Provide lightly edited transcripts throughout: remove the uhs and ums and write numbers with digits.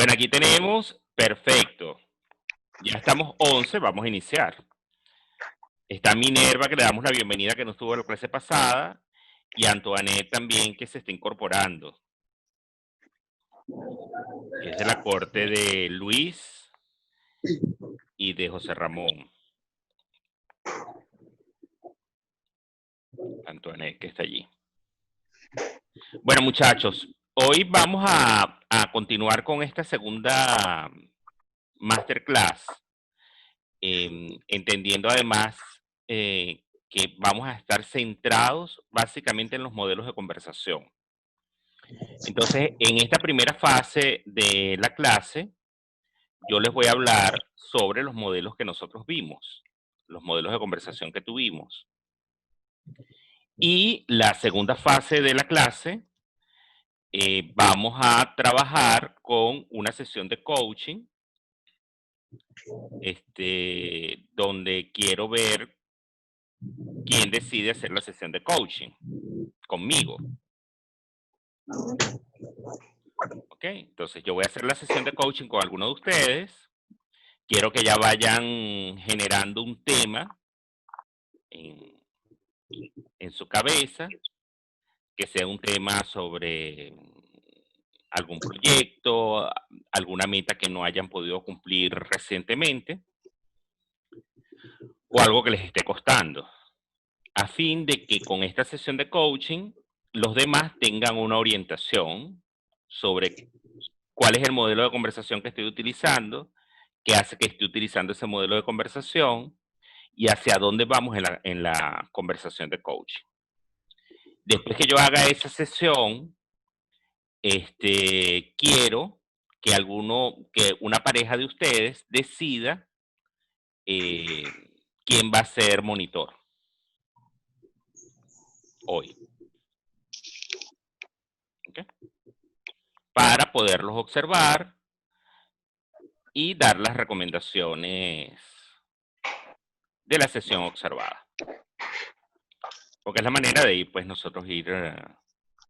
Bueno, aquí tenemos, perfecto. Ya estamos 11, vamos a iniciar. Está Minerva, que le damos la bienvenida, que no estuvo en la clase pasada, y Antoinette también, que se está incorporando. Que es de la corte de Luis y de José Ramón. Antoinette, que está allí. Bueno, muchachos, hoy vamos a continuar con esta segunda masterclass, entendiendo además que vamos a estar centrados básicamente en los modelos de conversación. Entonces, en esta primera fase de la clase, yo les voy a hablar sobre los modelos que nosotros vimos, los modelos de conversación que tuvimos. Y la segunda fase de la clase, vamos a trabajar con una sesión de coaching, donde quiero ver quién decide hacer la sesión de coaching conmigo. Ok, entonces yo voy a hacer la sesión de coaching con alguno de ustedes. Quiero que ya vayan generando un tema en su cabeza, que sea un tema sobre algún proyecto, alguna meta que no hayan podido cumplir recientemente, o algo que les esté costando, a fin de que con esta sesión de coaching los demás tengan una orientación sobre cuál es el modelo de conversación que estoy utilizando, qué hace que esté utilizando ese modelo de conversación y hacia dónde vamos en la conversación de coaching. Después que yo haga esa sesión, quiero que una pareja de ustedes decida quién va a ser monitor hoy. ¿Okay? Para poderlos observar y dar las recomendaciones de la sesión observada. Porque es la manera de ir, pues, nosotros ir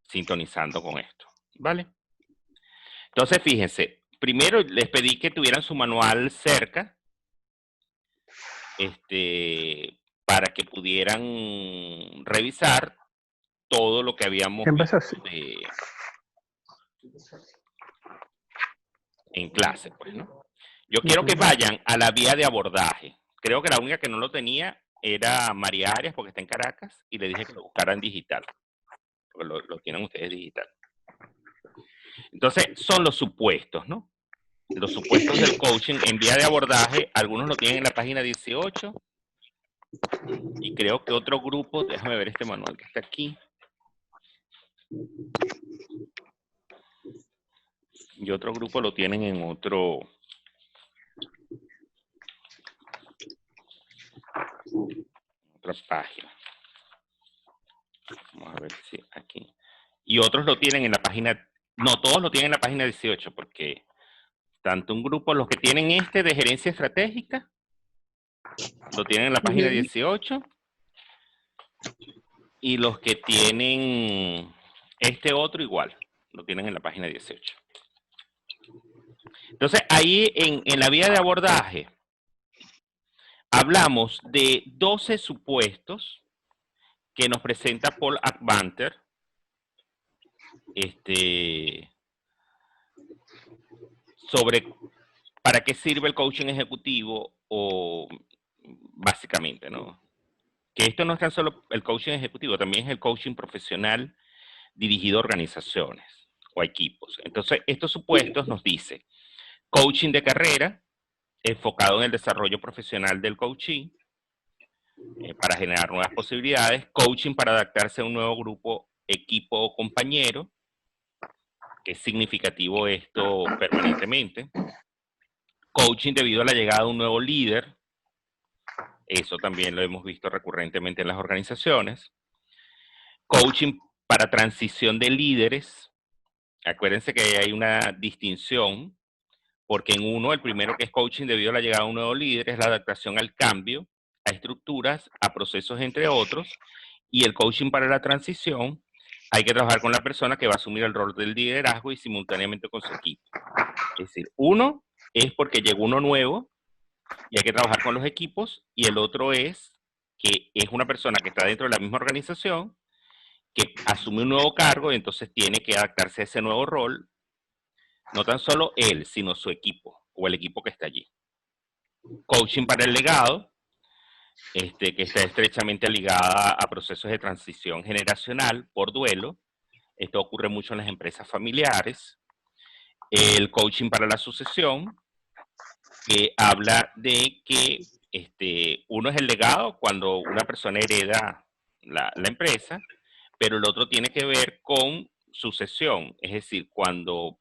sintonizando con esto. ¿Vale? Entonces, fíjense, primero les pedí que tuvieran su manual cerca, para que pudieran revisar todo lo que habíamos visto en clase, pues, ¿no? Yo quiero que vayan a la vía de abordaje. Creo que la única que no lo tenía era María Arias, porque está en Caracas, y le dije que lo buscaran digital, porque lo tienen ustedes digital. Entonces, son los supuestos, ¿no? Los supuestos del coaching en vía de abordaje, algunos lo tienen en la página 18, y creo que otro grupo, déjame ver este manual que está aquí, y otro grupo lo tienen en otra página. Vamos a ver si aquí. Y otros lo tienen en la página, no, todos lo tienen en la página 18, porque tanto un grupo, los que tienen de gerencia estratégica, lo tienen en la página 18, y los que tienen otro igual, lo tienen en la página 18. Entonces, ahí en la vía de abordaje, hablamos de 12 supuestos que nos presenta Paul Akbanter, sobre para qué sirve el coaching ejecutivo, o básicamente, ¿no? Que esto no es tan solo el coaching ejecutivo, también es el coaching profesional dirigido a organizaciones o a equipos. Entonces, estos supuestos nos dice coaching de carrera, enfocado en el desarrollo profesional del coaching, para generar nuevas posibilidades, coaching para adaptarse a un nuevo grupo, equipo o compañero, que es significativo esto permanentemente, coaching debido a la llegada de un nuevo líder, eso también lo hemos visto recurrentemente en las organizaciones, coaching para transición de líderes. Acuérdense que hay una distinción, porque en uno, el primero, que es coaching debido a la llegada de un nuevo líder, es la adaptación al cambio, a estructuras, a procesos, entre otros, y el coaching para la transición hay que trabajar con la persona que va a asumir el rol del liderazgo y simultáneamente con su equipo. Es decir, uno es porque llegó uno nuevo y hay que trabajar con los equipos, y el otro es que es una persona que está dentro de la misma organización, que asume un nuevo cargo y entonces tiene que adaptarse a ese nuevo rol, no tan solo él, sino su equipo o el equipo que está allí. Coaching para el legado, que está estrechamente ligada a procesos de transición generacional por duelo. Esto ocurre mucho en las empresas familiares. El coaching para la sucesión, que habla de que uno es el legado cuando una persona hereda la empresa, pero el otro tiene que ver con sucesión, es decir, cuando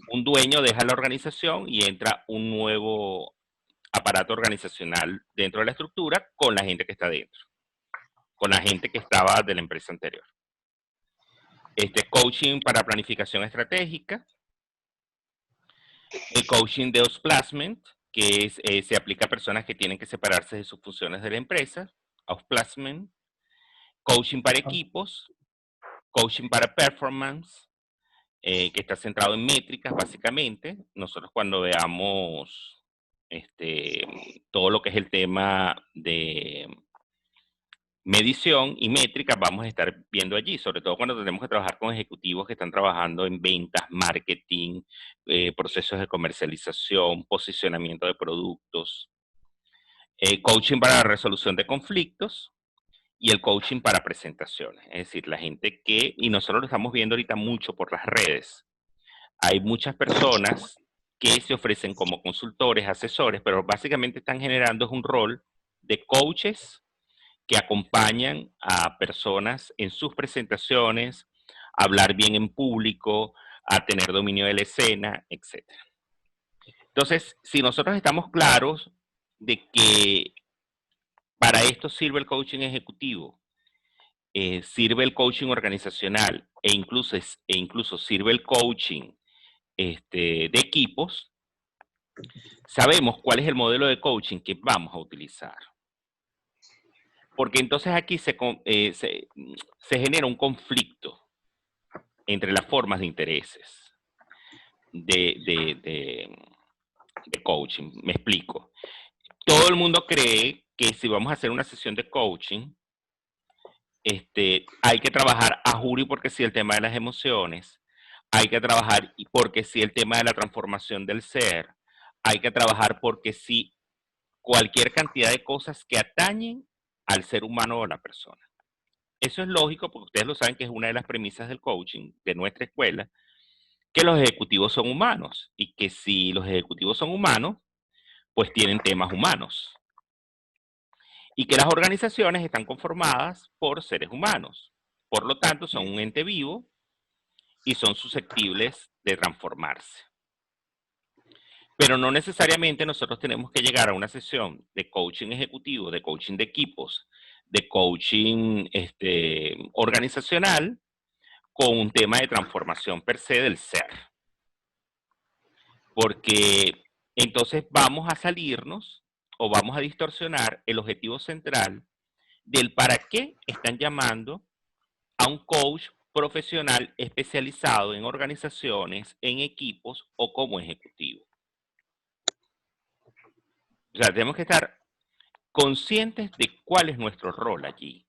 un dueño deja la organización y entra un nuevo aparato organizacional dentro de la estructura con la gente que está dentro, con la gente que estaba de la empresa anterior. Coaching para planificación estratégica, el coaching de outplacement, que se aplica a personas que tienen que separarse de sus funciones de la empresa, outplacement, coaching para equipos, coaching para performance, que está centrado en métricas básicamente. Nosotros cuando veamos todo lo que es el tema de medición y métricas vamos a estar viendo allí, sobre todo cuando tenemos que trabajar con ejecutivos que están trabajando en ventas, marketing, procesos de comercialización, posicionamiento de productos, coaching para la resolución de conflictos y el coaching para presentaciones. Es decir, la gente que, y nosotros lo estamos viendo ahorita mucho por las redes, hay muchas personas que se ofrecen como consultores, asesores, pero básicamente están generando un rol de coaches que acompañan a personas en sus presentaciones, a hablar bien en público, a tener dominio de la escena, etc. Entonces, si nosotros estamos claros de que para esto sirve el coaching ejecutivo, sirve el coaching organizacional e incluso sirve el coaching de equipos, sabemos cuál es el modelo de coaching que vamos a utilizar. Porque entonces aquí se genera un conflicto entre las formas de intereses de coaching. Me explico. Todo el mundo cree que si vamos a hacer una sesión de coaching, hay que trabajar a juro y porque sí el tema de las emociones, hay que trabajar porque sí el tema de la transformación del ser, hay que trabajar porque sí cualquier cantidad de cosas que atañen al ser humano o a la persona. Eso es lógico porque ustedes lo saben que es una de las premisas del coaching de nuestra escuela, que los ejecutivos son humanos y que si los ejecutivos son humanos, pues tienen temas humanos. Y que las organizaciones están conformadas por seres humanos. Por lo tanto, son un ente vivo y son susceptibles de transformarse. Pero no necesariamente nosotros tenemos que llegar a una sesión de coaching ejecutivo, de coaching de equipos, de coaching organizacional, con un tema de transformación per se del ser. Porque entonces vamos a salirnos o vamos a distorsionar el objetivo central del para qué están llamando a un coach profesional especializado en organizaciones, en equipos o como ejecutivo. O sea, tenemos que estar conscientes de cuál es nuestro rol allí.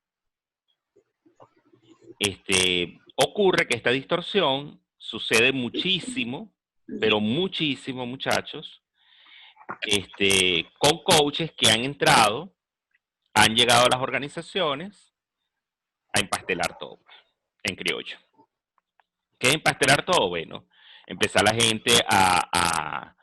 Ocurre que esta distorsión sucede muchísimo, pero muchísimo, muchachos, con coaches que han entrado, han llegado a las organizaciones a empastelar todo, en criollo. ¿Qué es empastelar todo? Bueno, empezar la gente a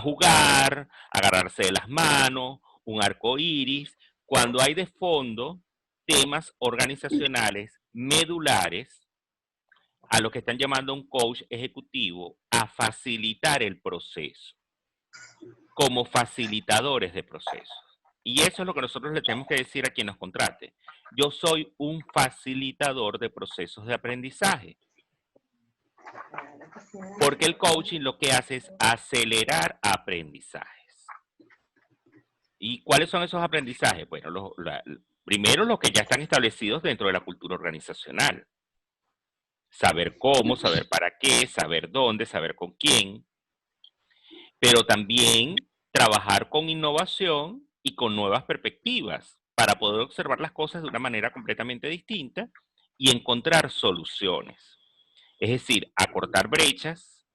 jugar, a agarrarse de las manos, un arco iris, cuando hay de fondo temas organizacionales medulares a lo que están llamando un coach ejecutivo a facilitar el proceso, como facilitadores de procesos. Y eso es lo que nosotros le tenemos que decir a quien nos contrate. Yo soy un facilitador de procesos de aprendizaje. Porque el coaching lo que hace es acelerar aprendizajes. ¿Y cuáles son esos aprendizajes? Bueno, primero los que ya están establecidos dentro de la cultura organizacional. Saber cómo, saber para qué, saber dónde, saber con quién, pero también trabajar con innovación y con nuevas perspectivas para poder observar las cosas de una manera completamente distinta y encontrar soluciones. Es decir, acortar brechas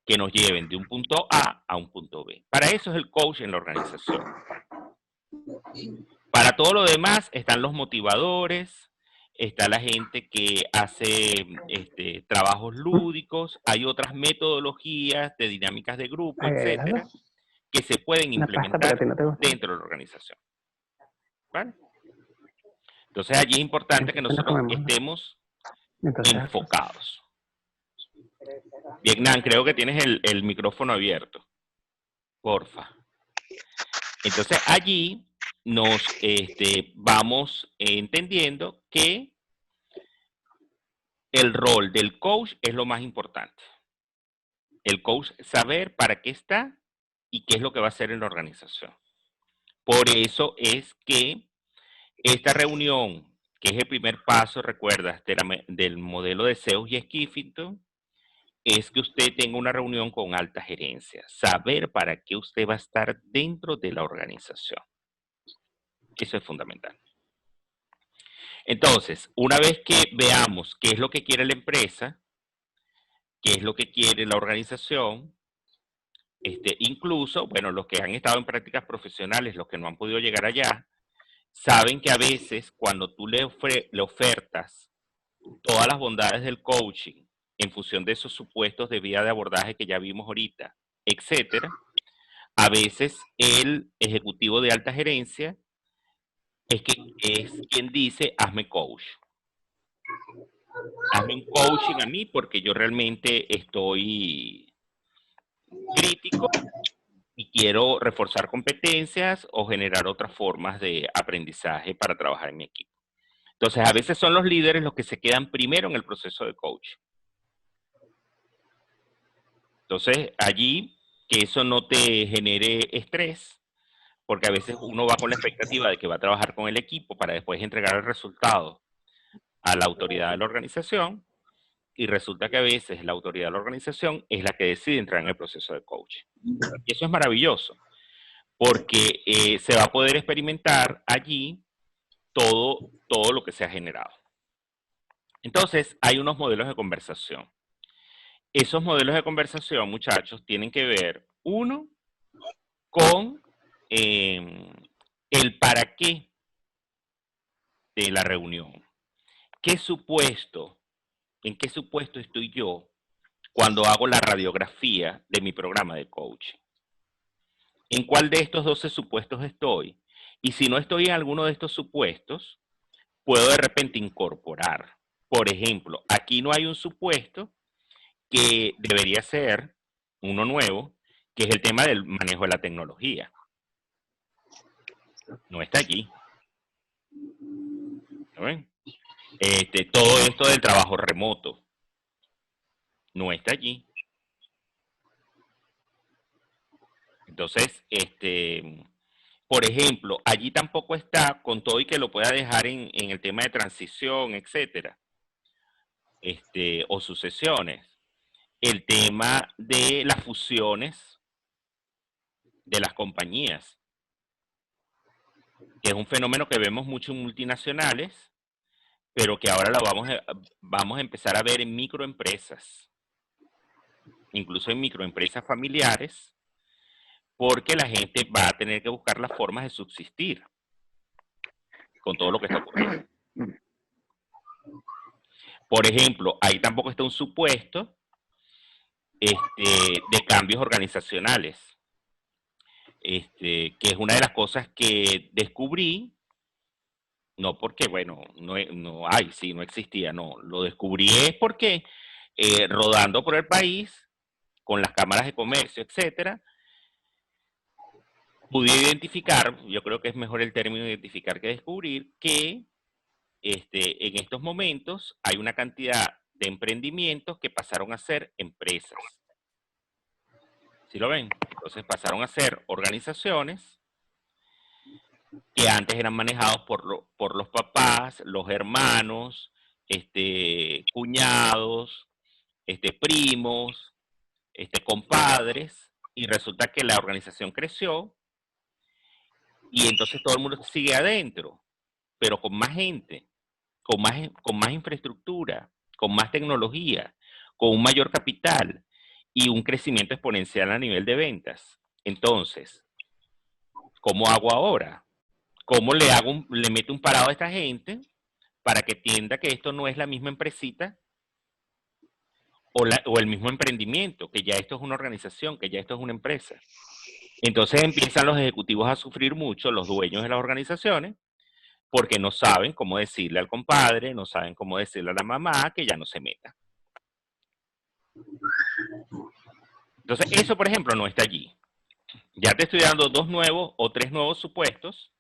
que nos lleven de un punto A un punto B. Para eso es el coach en la organización. Para todo lo demás están los motivadores, está la gente que hace trabajos lúdicos, hay otras metodologías de dinámicas de grupo, etcétera, que se pueden implementar dentro de la organización. ¿Vale? Entonces allí es importante que nosotros estemos enfocados. Vietnam, creo que tienes el micrófono abierto. Porfa. Entonces allí nos vamos entendiendo que el rol del coach es lo más importante. El coach saber para qué está y qué es lo que va a hacer en la organización. Por eso es que esta reunión, que es el primer paso, recuerdas, del modelo de Seuss y Skeffington, es que usted tenga una reunión con alta gerencia, saber para qué usted va a estar dentro de la organización. Eso es fundamental. Entonces, una vez que veamos qué es lo que quiere la empresa, qué es lo que quiere la organización, incluso, bueno, los que han estado en prácticas profesionales, los que no han podido llegar allá, saben que a veces cuando tú le ofertas todas las bondades del coaching en función de esos supuestos de vía de abordaje que ya vimos ahorita, etcétera, a veces el ejecutivo de alta gerencia es quien dice, hazme coach. Hazme un coaching a mí porque yo realmente estoy crítico y quiero reforzar competencias o generar otras formas de aprendizaje para trabajar en mi equipo. Entonces, a veces son los líderes los que se quedan primero en el proceso de coaching. Entonces, allí, que eso no te genere estrés, porque a veces uno va con la expectativa de que va a trabajar con el equipo para después entregar el resultado a la autoridad de la organización, y resulta que a veces la autoridad de la organización es la que decide entrar en el proceso de coaching. Y eso es maravilloso, porque se va a poder experimentar allí todo lo que se ha generado. Entonces, hay unos modelos de conversación. Esos modelos de conversación, muchachos, tienen que ver, uno, con el para qué de la reunión. ¿Qué supuesto, en qué supuesto estoy yo cuando hago la radiografía de mi programa de coaching? ¿En cuál de estos 12 supuestos estoy? Y si no estoy en alguno de estos supuestos, puedo de repente incorporar. Por ejemplo, aquí no hay un supuesto que debería ser uno nuevo, que es el tema del manejo de la tecnología. No está allí. ¿No ven? Todo esto del trabajo remoto no está allí. Entonces, por ejemplo, allí tampoco está, con todo y que lo pueda dejar en el tema de transición, etcétera, o sucesiones, el tema de las fusiones de las compañías, que es un fenómeno que vemos mucho en multinacionales, pero que ahora vamos a empezar a ver en microempresas, incluso en microempresas familiares, porque la gente va a tener que buscar las formas de subsistir con todo lo que está ocurriendo. Por ejemplo, ahí tampoco está un supuesto de cambios organizacionales, que es una de las cosas que descubrí, no porque, bueno, no existía, no, lo descubrí es porque rodando por el país, con las cámaras de comercio, etcétera, pude identificar, yo creo que es mejor el término identificar que descubrir, que en estos momentos hay una cantidad de emprendimientos que pasaron a ser empresas. ¿Sí lo ven? Entonces pasaron a ser organizaciones que antes eran manejados por los papás, los hermanos, cuñados, primos, compadres, y resulta que la organización creció y entonces todo el mundo sigue adentro, pero con más gente, con más infraestructura, con más tecnología, con un mayor capital y un crecimiento exponencial a nivel de ventas. Entonces, ¿cómo hago ahora? ¿Cómo le meto un parado a esta gente para que entienda que esto no es la misma empresita o el mismo emprendimiento, que ya esto es una organización, que ya esto es una empresa? Entonces empiezan los ejecutivos a sufrir mucho, los dueños de las organizaciones, porque no saben cómo decirle al compadre, no saben cómo decirle a la mamá que ya no se meta. Entonces, eso, por ejemplo, no está allí. Ya te estoy dando 2 nuevos o 3 nuevos supuestos.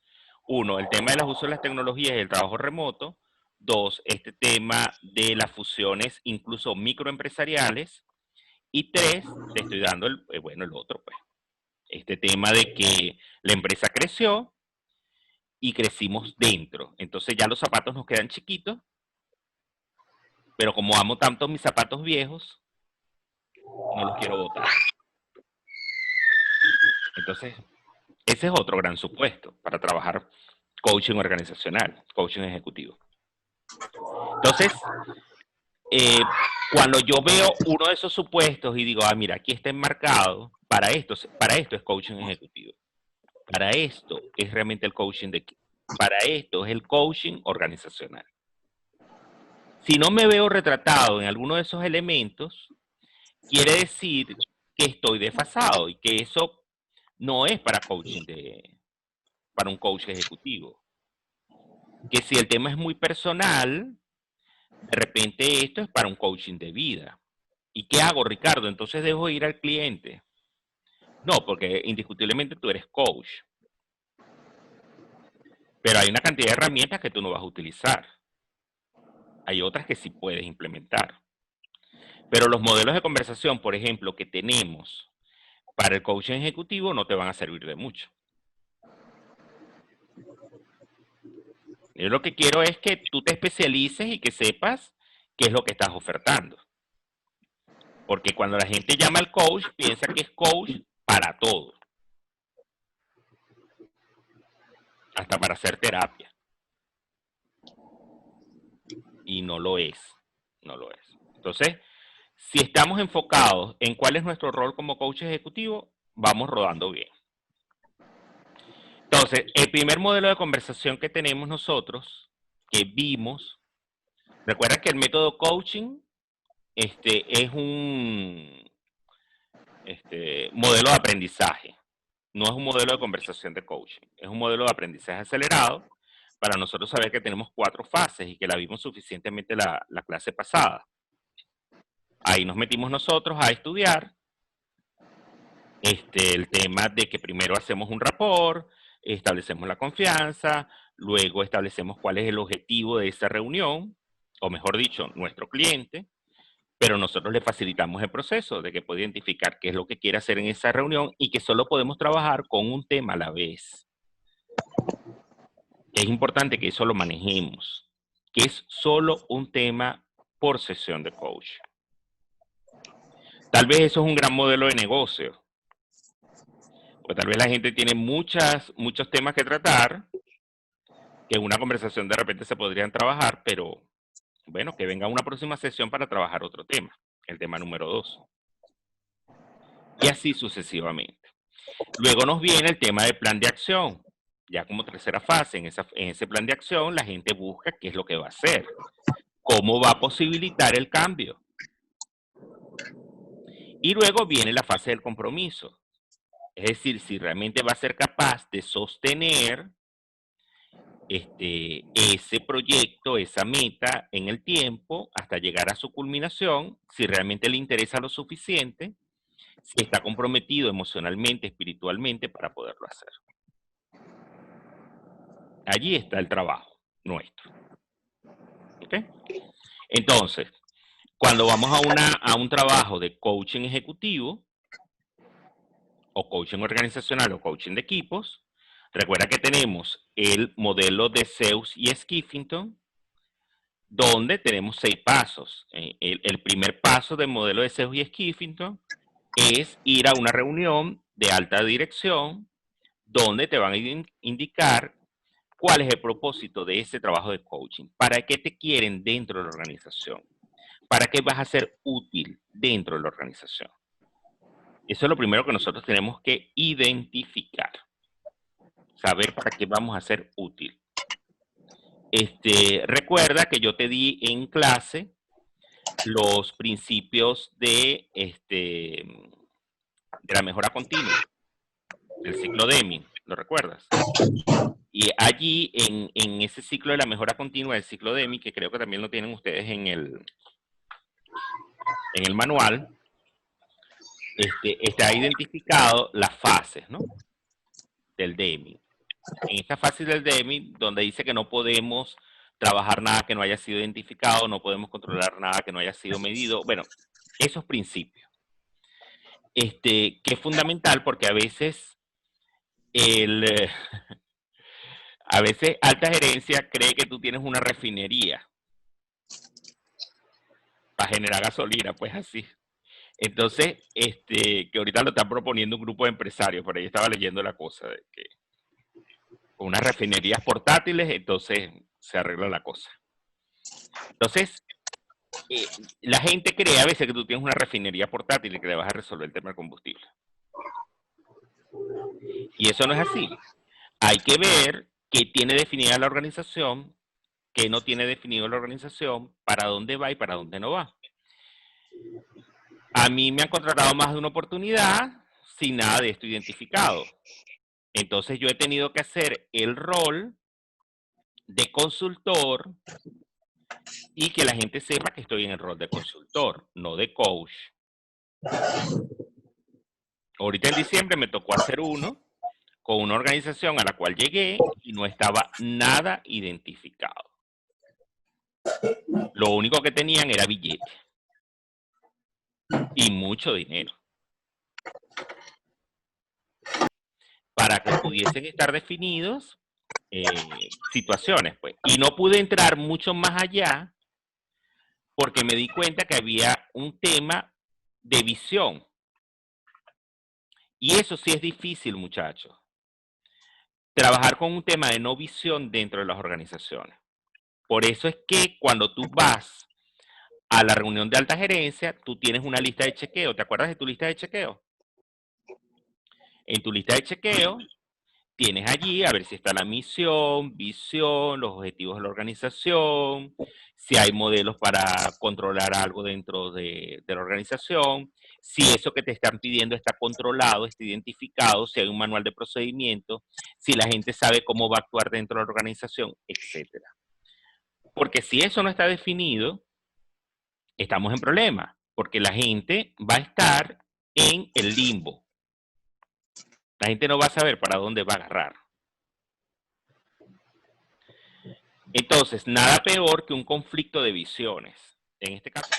Uno, el tema de los usos de las tecnologías y el trabajo remoto. 2, este tema de las fusiones incluso microempresariales. Y 3, te estoy dando el otro, pues. Este tema de que la empresa creció y crecimos dentro. Entonces ya los zapatos nos quedan chiquitos, pero como amo tanto mis zapatos viejos, no los quiero botar. Entonces, ese es otro gran supuesto para trabajar coaching organizacional, coaching ejecutivo. Entonces, cuando yo veo uno de esos supuestos y digo, mira, aquí está enmarcado, para esto es coaching ejecutivo. Para esto es realmente el coaching de equipo. Para esto es el coaching organizacional. Si no me veo retratado en alguno de esos elementos, quiere decir que estoy desfasado y que eso no es para para un coach ejecutivo. Que si el tema es muy personal, de repente esto es para un coaching de vida. ¿Y qué hago, Ricardo? Entonces dejo ir al cliente. No, porque indiscutiblemente tú eres coach. Pero hay una cantidad de herramientas que tú no vas a utilizar. Hay otras que sí puedes implementar. Pero los modelos de conversación, por ejemplo, que tenemos para el coaching ejecutivo no te van a servir de mucho. Yo lo que quiero es que tú te especialices y que sepas qué es lo que estás ofertando. Porque cuando la gente llama al coach, piensa que es coach para todo. Hasta para hacer terapia. Y no lo es. No lo es. Entonces, si estamos enfocados en cuál es nuestro rol como coach ejecutivo, vamos rodando bien. Entonces, el primer modelo de conversación que tenemos nosotros, que vimos, recuerda que el método coaching es un modelo de aprendizaje. No es un modelo de conversación de coaching. Es un modelo de aprendizaje acelerado para nosotros saber que tenemos 4 fases y que la vimos suficientemente la clase pasada. Ahí nos metimos nosotros a estudiar el tema de que primero hacemos un rapport, establecemos la confianza, luego establecemos cuál es el objetivo de esa reunión, o mejor dicho, nuestro cliente, pero nosotros le facilitamos el proceso de que puede identificar qué es lo que quiere hacer en esa reunión y que solo podemos trabajar con un tema a la vez. Es importante que eso lo manejemos, que es solo un tema por sesión de coach. Tal vez eso es un gran modelo de negocio, pues tal vez la gente tiene muchos temas que tratar, que en una conversación de repente se podrían trabajar, pero bueno, que venga una próxima sesión para trabajar otro tema, el tema número 2. Y así sucesivamente. Luego nos viene el tema del plan de acción. Ya como tercera fase, en ese plan de acción, la gente busca qué es lo que va a hacer, cómo va a posibilitar el cambio. Y luego viene la fase del compromiso. Es decir, si realmente va a ser capaz de sostener ese proyecto, esa meta en el tiempo hasta llegar a su culminación, si realmente le interesa lo suficiente, si está comprometido emocionalmente, espiritualmente para poderlo hacer. Allí está el trabajo nuestro. ¿Ok? Entonces, cuando vamos a un trabajo de coaching ejecutivo, o coaching organizacional, o coaching de equipos, recuerda que tenemos el modelo de Seuss y Skeffington, donde tenemos 6 pasos. El primer paso del modelo de Seuss y Skeffington es ir a una reunión de alta dirección donde te van a indicar cuál es el propósito de ese trabajo de coaching, para qué te quieren dentro de la organización, para qué vas a ser útil dentro de la organización. Eso es lo primero que nosotros tenemos que identificar, saber para qué vamos a ser útil. Recuerda que yo te di en clase los principios de la mejora continua, del ciclo Deming, ¿lo recuerdas? Y allí, en ese ciclo de la mejora continua del ciclo Deming, que creo que también lo tienen ustedes en el manual, está identificado las fases, ¿no?, del Deming. En esta fase del Deming, donde dice que no podemos trabajar nada que no haya sido identificado, no podemos controlar nada que no haya sido medido. Bueno, esos principios. Que es fundamental porque a veces a veces alta gerencia cree que tú tienes una refinería para generar gasolina, pues así. Entonces, que ahorita lo están proponiendo un grupo de empresarios, por ahí estaba leyendo la cosa, de que con unas refinerías portátiles, entonces se arregla la cosa. Entonces, la gente cree a veces que tú tienes una refinería portátil y que le vas a resolver el tema del combustible. Y eso no es así. Hay que ver qué tiene definida la organización, qué no tiene definido la organización, para dónde va y para dónde no va. A mí me han contratado más de una oportunidad sin nada de esto identificado. Entonces yo he tenido que hacer el rol de consultor y que la gente sepa que estoy en el rol de consultor, no de coach. Ahorita en diciembre me tocó hacer uno con una organización a la cual llegué y no estaba nada identificado. Lo único que tenían era billete y mucho dinero para que pudiesen estar definidos situaciones, pues. Y no pude entrar mucho más allá porque me di cuenta que había un tema de visión. Y eso sí es difícil, muchachos. Trabajar con un tema de no visión dentro de las organizaciones. Por eso es que cuando tú vas a la reunión de alta gerencia, tú tienes una lista de chequeo. ¿Te acuerdas de tu lista de chequeo? En tu lista de chequeo tienes allí a ver si está la misión, visión, los objetivos de la organización, si hay modelos para controlar algo dentro de la organización, si eso que te están pidiendo está controlado, está identificado, si hay un manual de procedimiento, si la gente sabe cómo va a actuar dentro de la organización, etc. Porque si eso no está definido, estamos en problema, porque la gente va a estar en el limbo. La gente no va a saber para dónde va a agarrar. Entonces, nada peor que un conflicto de visiones, en este caso.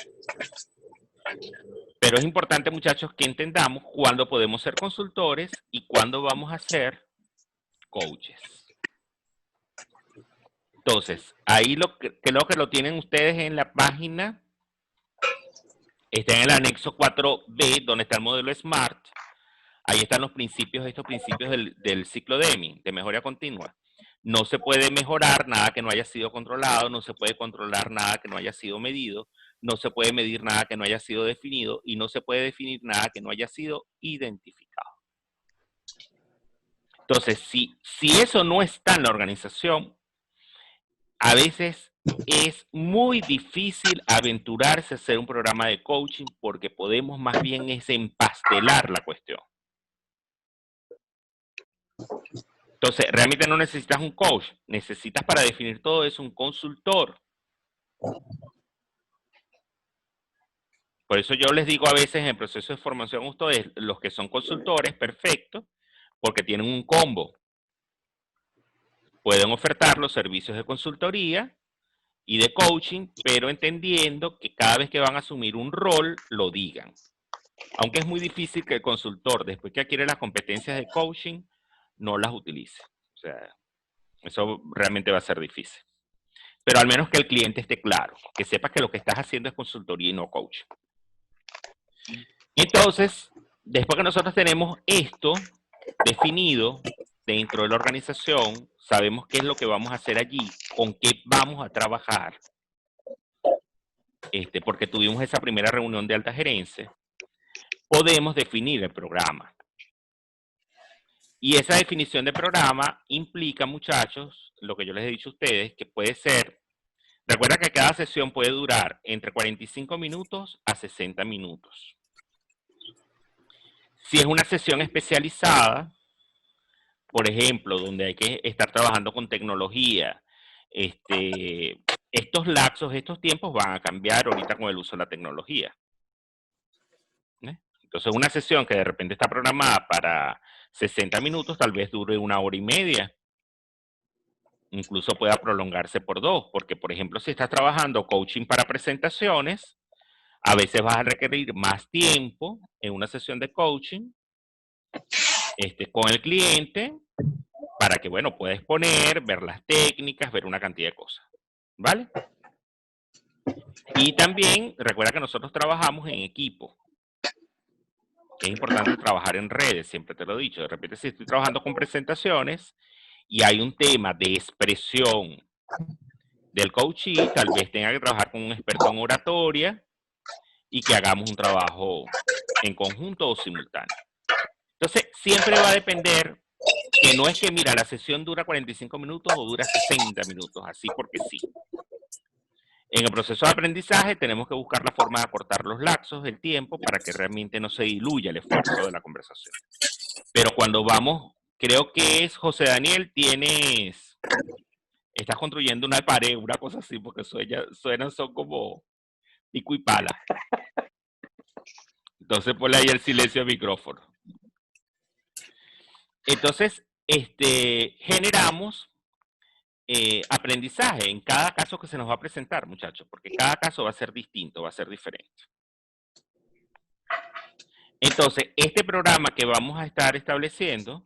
Pero es importante, muchachos, que entendamos cuándo podemos ser consultores y cuándo vamos a ser coaches. Entonces, ahí creo que lo tienen ustedes en la página, está en el anexo 4B, donde está el modelo SMART. Ahí están los principios, estos principios del ciclo Deming, de mejora continua. No se puede mejorar nada que no haya sido controlado, no se puede controlar nada que no haya sido medido, no se puede medir nada que no haya sido definido y no se puede definir nada que no haya sido identificado. Entonces, si eso no está en la organización, a veces es muy difícil aventurarse a hacer un programa de coaching porque podemos más bien empastelar la cuestión. Entonces, realmente no necesitas un coach, necesitas para definir todo eso un consultor. Por eso yo les digo a veces en el proceso de formación a ustedes, los que son consultores, perfecto, porque tienen un combo. Pueden ofertar los servicios de consultoría y de coaching, pero entendiendo que cada vez que van a asumir un rol, lo digan. Aunque es muy difícil que el consultor, después que adquiere las competencias de coaching, no las utilice. O sea, eso realmente va a ser difícil. pero al menos que el cliente esté claro, que sepa que lo que estás haciendo es consultoría y no coaching. Entonces, después que nosotros tenemos esto definido dentro de la organización, sabemos qué es lo que vamos a hacer allí, con qué vamos a trabajar, porque tuvimos esa primera reunión de alta gerencia, podemos definir el programa. Y esa definición de programa implica, muchachos, lo que yo les he dicho a ustedes, que puede ser, recuerda que cada sesión puede durar entre 45 minutos a 60 minutos. Si es una sesión especializada, por ejemplo, donde hay que estar trabajando con tecnología, estos lapsos, estos tiempos van a cambiar ahorita con el uso de la tecnología. Entonces, una sesión que de repente está programada para 60 minutos, tal vez dure 1 hora y media. Incluso pueda prolongarse por 2, porque, por ejemplo, si estás trabajando coaching para presentaciones, a veces vas a requerir más tiempo en una sesión de coaching con el cliente para que, bueno, pueda exponer, ver las técnicas, ver una cantidad de cosas, ¿vale? Y también recuerda que nosotros trabajamos en equipo. Es importante trabajar en redes, siempre te lo he dicho. De repente, si estoy trabajando con presentaciones y hay un tema de expresión del coachee, tal vez tenga que trabajar con un experto en oratoria y que hagamos un trabajo en conjunto o simultáneo. Entonces, siempre va a depender, que no es que, mira, la sesión dura 45 minutos o dura 60 minutos, así porque sí. En el proceso de aprendizaje tenemos que buscar la forma de acortar los lapsos del tiempo para que realmente no se diluya el esfuerzo de la conversación. Pero cuando vamos, creo que es José Daniel, estás construyendo una pared, una cosa así, porque suenan son como pico y pala. Entonces ponle ahí el silencio al micrófono. Entonces, generamos aprendizaje en cada caso que se nos va a presentar, muchachos, porque cada caso va a ser distinto, va a ser diferente. Entonces, este programa que vamos a estar estableciendo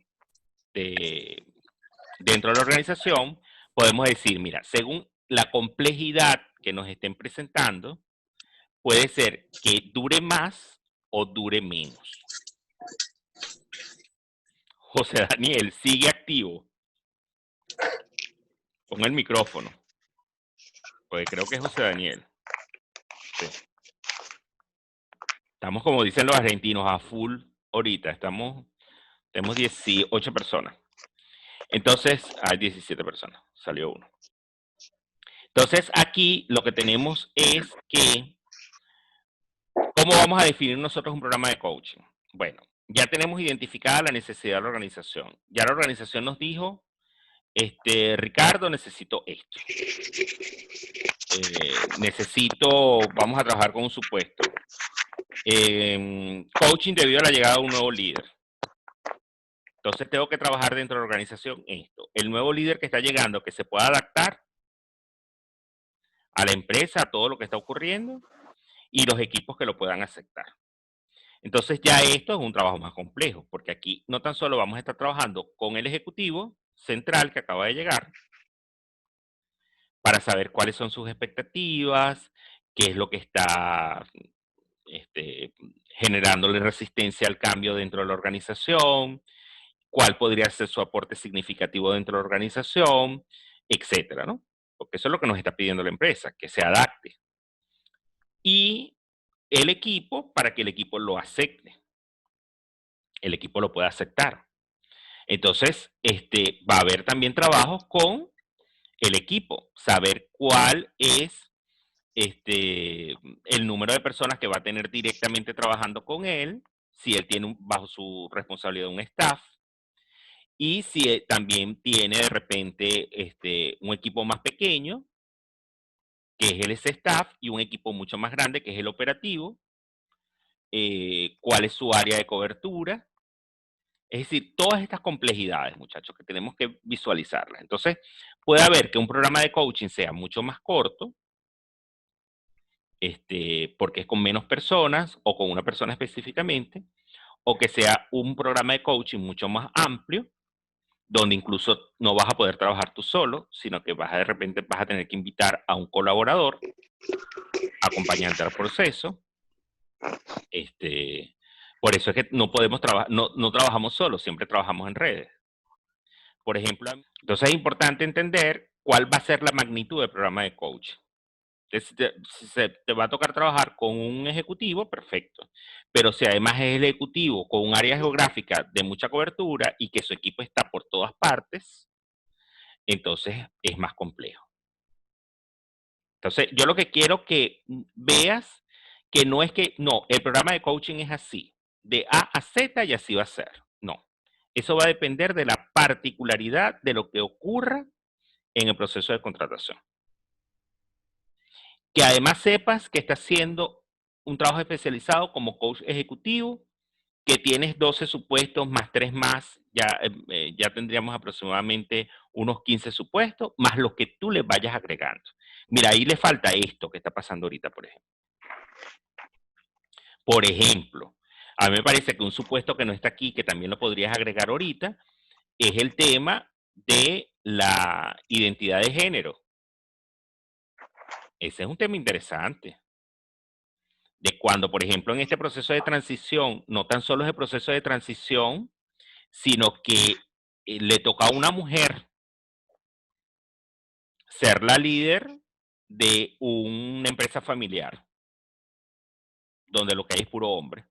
dentro de la organización, podemos decir, mira, según la complejidad que nos estén presentando, puede ser que dure más o dure menos. José Daniel, sigue activo. Pon el micrófono. Porque creo que es José Daniel. Sí. Estamos, como dicen los argentinos, a full ahorita. Tenemos 18 personas. Entonces, hay 17 personas. Salió uno. Entonces, aquí lo que tenemos es que, ¿cómo vamos a definir nosotros un programa de coaching? Bueno, ya tenemos identificada la necesidad de la organización. Ya la organización nos dijo, Ricardo, necesito esto. Vamos a trabajar con un supuesto. Coaching debido a la llegada de un nuevo líder. Entonces tengo que trabajar dentro de la organización esto. El nuevo líder que está llegando, que se pueda adaptar a la empresa, a todo lo que está ocurriendo, y los equipos que lo puedan aceptar. Entonces ya esto es un trabajo más complejo, porque aquí no tan solo vamos a estar trabajando con el ejecutivo central que acaba de llegar, para saber cuáles son sus expectativas, qué es lo que está generándole resistencia al cambio dentro de la organización, cuál podría ser su aporte significativo dentro de la organización, etcétera, ¿no? Porque eso es lo que nos está pidiendo la empresa, que se adapte. Y el equipo, para que el equipo lo acepte. El equipo lo pueda aceptar. Entonces, va a haber también trabajos con el equipo, saber cuál es el número de personas que va a tener directamente trabajando con él, si él tiene bajo su responsabilidad un staff, y si también tiene de repente un equipo más pequeño, que es el staff, y un equipo mucho más grande, que es el operativo, cuál es su área de cobertura. Es decir, todas estas complejidades, muchachos, que tenemos que visualizarlas. Entonces, puede haber que un programa de coaching sea mucho más corto, porque es con menos personas o con una persona específicamente, o que sea un programa de coaching mucho más amplio, donde incluso no vas a poder trabajar tú solo, sino que de repente vas a tener que invitar a un colaborador, acompañante al proceso. Por eso es que no podemos trabajar, no trabajamos solos, siempre trabajamos en redes. Por ejemplo, entonces es importante entender cuál va a ser la magnitud del programa de coach. Si te va a tocar trabajar con un ejecutivo, perfecto. Pero si además es el ejecutivo con un área geográfica de mucha cobertura y que su equipo está por todas partes, entonces es más complejo. Entonces, yo lo que quiero que veas que no es que, no, el programa de coaching es así, de A a Z y así va a ser. No. Eso va a depender de la particularidad de lo que ocurra en el proceso de contratación. Que además sepas que estás haciendo un trabajo especializado como coach ejecutivo, que tienes 12 supuestos más 3 más, ya tendríamos aproximadamente unos 15 supuestos, más los que tú le vayas agregando. Mira, ahí le falta esto que está pasando ahorita, por ejemplo. Por ejemplo, a mí me parece que un supuesto que no está aquí, que también lo podrías agregar ahorita, es el tema de la identidad de género. Ese es un tema interesante. De cuando, por ejemplo, en este proceso de transición, no tan solo es el proceso de transición, sino que le toca a una mujer ser la líder de una empresa familiar, donde lo que hay es puro hombre.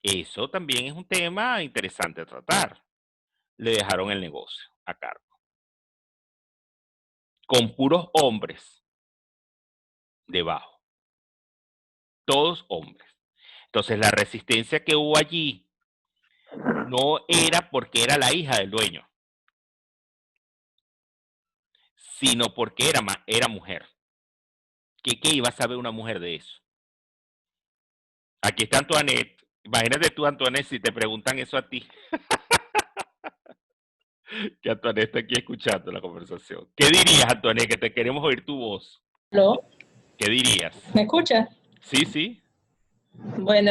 Eso también es un tema interesante a tratar. Le dejaron el negocio a cargo. Con puros hombres debajo. Todos hombres. Entonces la resistencia que hubo allí no era porque era la hija del dueño, sino porque era mujer. ¿Qué iba a saber una mujer de eso? Aquí está Antoinette. Imagínate tú, Antoinette, si te preguntan eso a ti. Que Antoinette está aquí escuchando la conversación. ¿Qué dirías, Antoinette? Que te queremos oír tu voz. ¿Aló? ¿Qué dirías? ¿Me escuchas? Sí, sí. Bueno,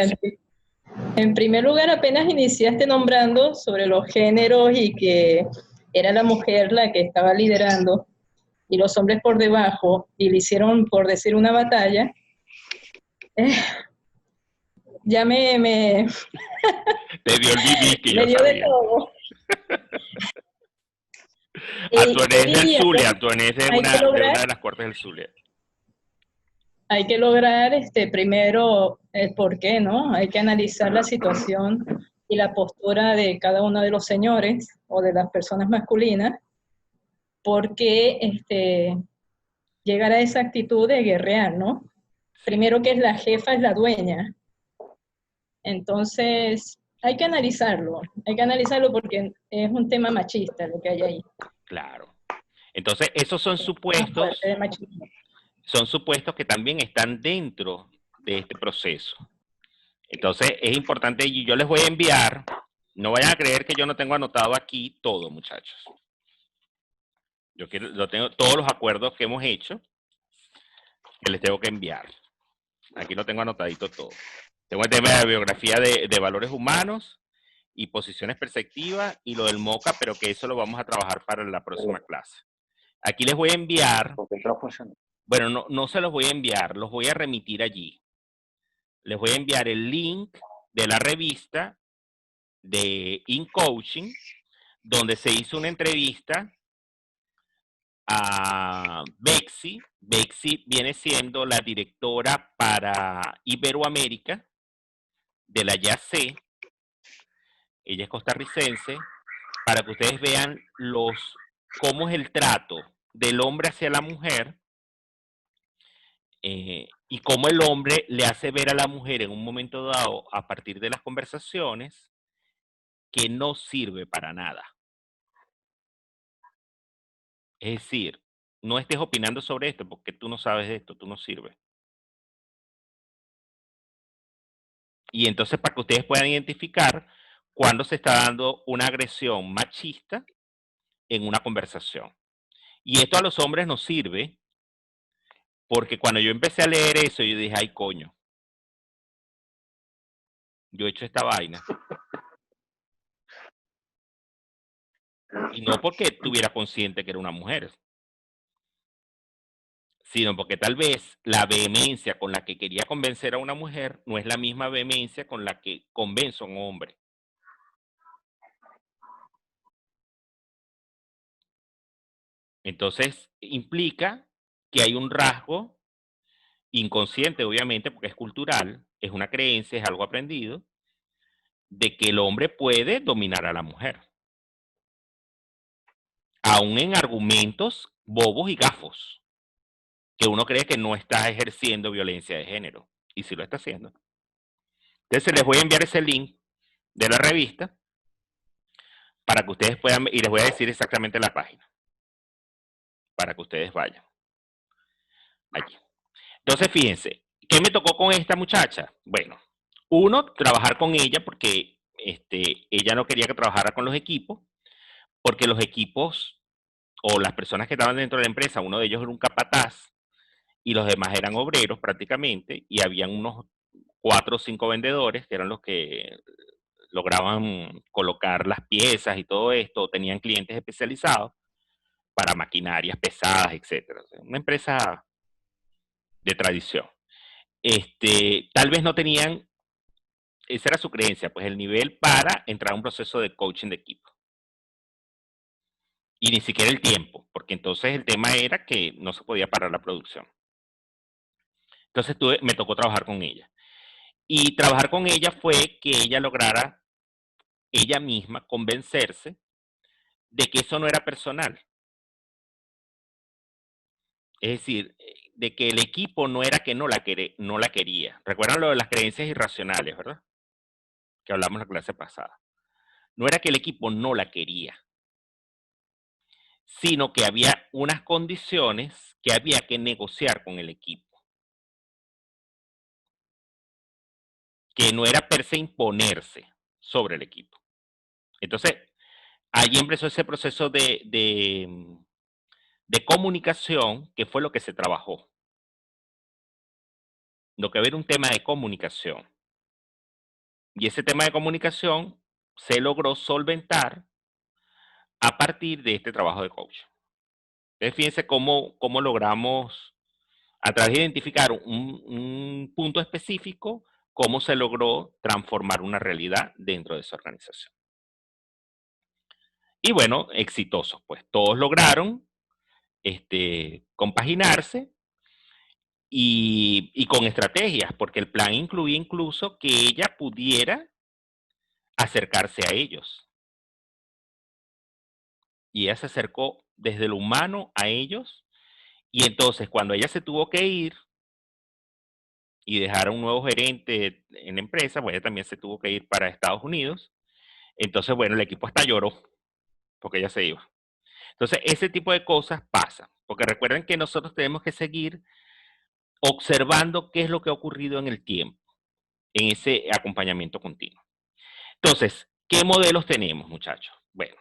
en primer lugar, apenas iniciaste nombrando sobre los géneros y que era la mujer la que estaba liderando y los hombres por debajo, y le hicieron, por decir, una batalla. eh, ya Te dio el BB que me yo dio de sabía. todo. ¿Qué Antoinette es del diría? Zulia. Bueno, Antoinette es hay que de una lograr, de las cortes del Zulia. hay que lograr primero el por qué, ¿no? Hay que analizar la situación y la postura de cada uno de los señores o de las personas masculinas, porque llegar a esa actitud de guerrear, ¿no? Sí, Primero que es la jefa, es la dueña. Entonces, hay que analizarlo porque es un tema machista lo que hay ahí. claro. Entonces, esos Más fuerte de supuestos, machismo. son supuestos que también están dentro de este proceso. Entonces, es importante, y yo les voy a enviar, no vayan a creer que yo no tengo anotado aquí todo, muchachos. Yo tengo todos los acuerdos que hemos hecho, que les tengo que enviar. Aquí lo tengo anotadito todo. Tengo el tema de la biografía de valores humanos y posiciones perspectivas y lo del MOCA, pero que eso lo vamos a trabajar para la próxima clase. Aquí les voy a enviar, bueno, no se los voy a enviar, los voy a remitir allí. Les voy a enviar el link de la revista de InCoaching, donde se hizo una entrevista a Bexi. Bexi viene siendo la directora para Iberoamérica de la YAC. Ella es costarricense, para que ustedes vean cómo es el trato del hombre hacia la mujer, y cómo el hombre le hace ver a la mujer en un momento dado, a partir de las conversaciones, que no sirve para nada. Es decir, no estés opinando sobre esto porque tú no sabes de esto, tú no sirves. Y entonces, para que ustedes puedan identificar cuándo se está dando una agresión machista en una conversación. Y esto a los hombres nos sirve porque cuando yo empecé a leer eso, yo dije, ay, coño, yo he hecho esta vaina. Y no porque tuviera consciente que era una mujer, sino porque tal vez la vehemencia con la que quería convencer a una mujer no es la misma vehemencia con la que convenzo a un hombre. Entonces, implica que hay un rasgo inconsciente, obviamente, porque es cultural, es una creencia, es algo aprendido, de que el hombre puede dominar a la mujer, aún en argumentos bobos y gafos, que uno cree que no está ejerciendo violencia de género, y sí lo está haciendo. Entonces les voy a enviar ese link de la revista para que ustedes puedan, y les voy a decir exactamente la página, para que ustedes vayan. Allí. Entonces, fíjense, ¿qué me tocó con esta muchacha? Bueno, uno, trabajar con ella porque ella no quería que trabajara con los equipos, porque los equipos o las personas que estaban dentro de la empresa, uno de ellos era un capataz y los demás eran obreros prácticamente, y habían unos 4 o 5 vendedores que eran los que lograban colocar las piezas y todo esto, tenían clientes especializados para maquinarias pesadas, etcétera. O sea, una empresa de tradición. Tal vez no tenían, esa era su creencia, pues el nivel para entrar a un proceso de coaching de equipo. Y ni siquiera el tiempo, porque entonces el tema era que no se podía parar la producción. Entonces me tocó trabajar con ella. Y trabajar con ella fue que ella lograra ella misma convencerse de que eso no era personal. Es decir, de que el equipo no era que no la quería. Recuerdan lo de las creencias irracionales, ¿verdad? Que hablamos en la clase pasada. No era que el equipo no la quería, sino que había unas condiciones que había que negociar con el equipo. Que no era per se imponerse sobre el equipo. Entonces, ahí empezó ese proceso de comunicación, que fue lo que se trabajó. Lo que era un tema de comunicación. Y ese tema de comunicación se logró solventar a partir de este trabajo de coach. Entonces, fíjense cómo logramos, a través de identificar un punto específico, cómo se logró transformar una realidad dentro de esa organización. Y bueno, exitosos, pues todos lograron compaginarse y con estrategias, porque el plan incluía incluso que ella pudiera acercarse a ellos. Y ella se acercó desde lo humano a ellos, y entonces cuando ella se tuvo que ir y dejar a un nuevo gerente en la empresa, pues ella también se tuvo que ir para Estados Unidos. Entonces, bueno, el equipo hasta lloró porque ella se iba. Entonces, ese tipo de cosas pasan, porque recuerden que nosotros tenemos que seguir observando qué es lo que ha ocurrido en el tiempo, en ese acompañamiento continuo. Entonces, ¿qué modelos tenemos, muchachos? Bueno,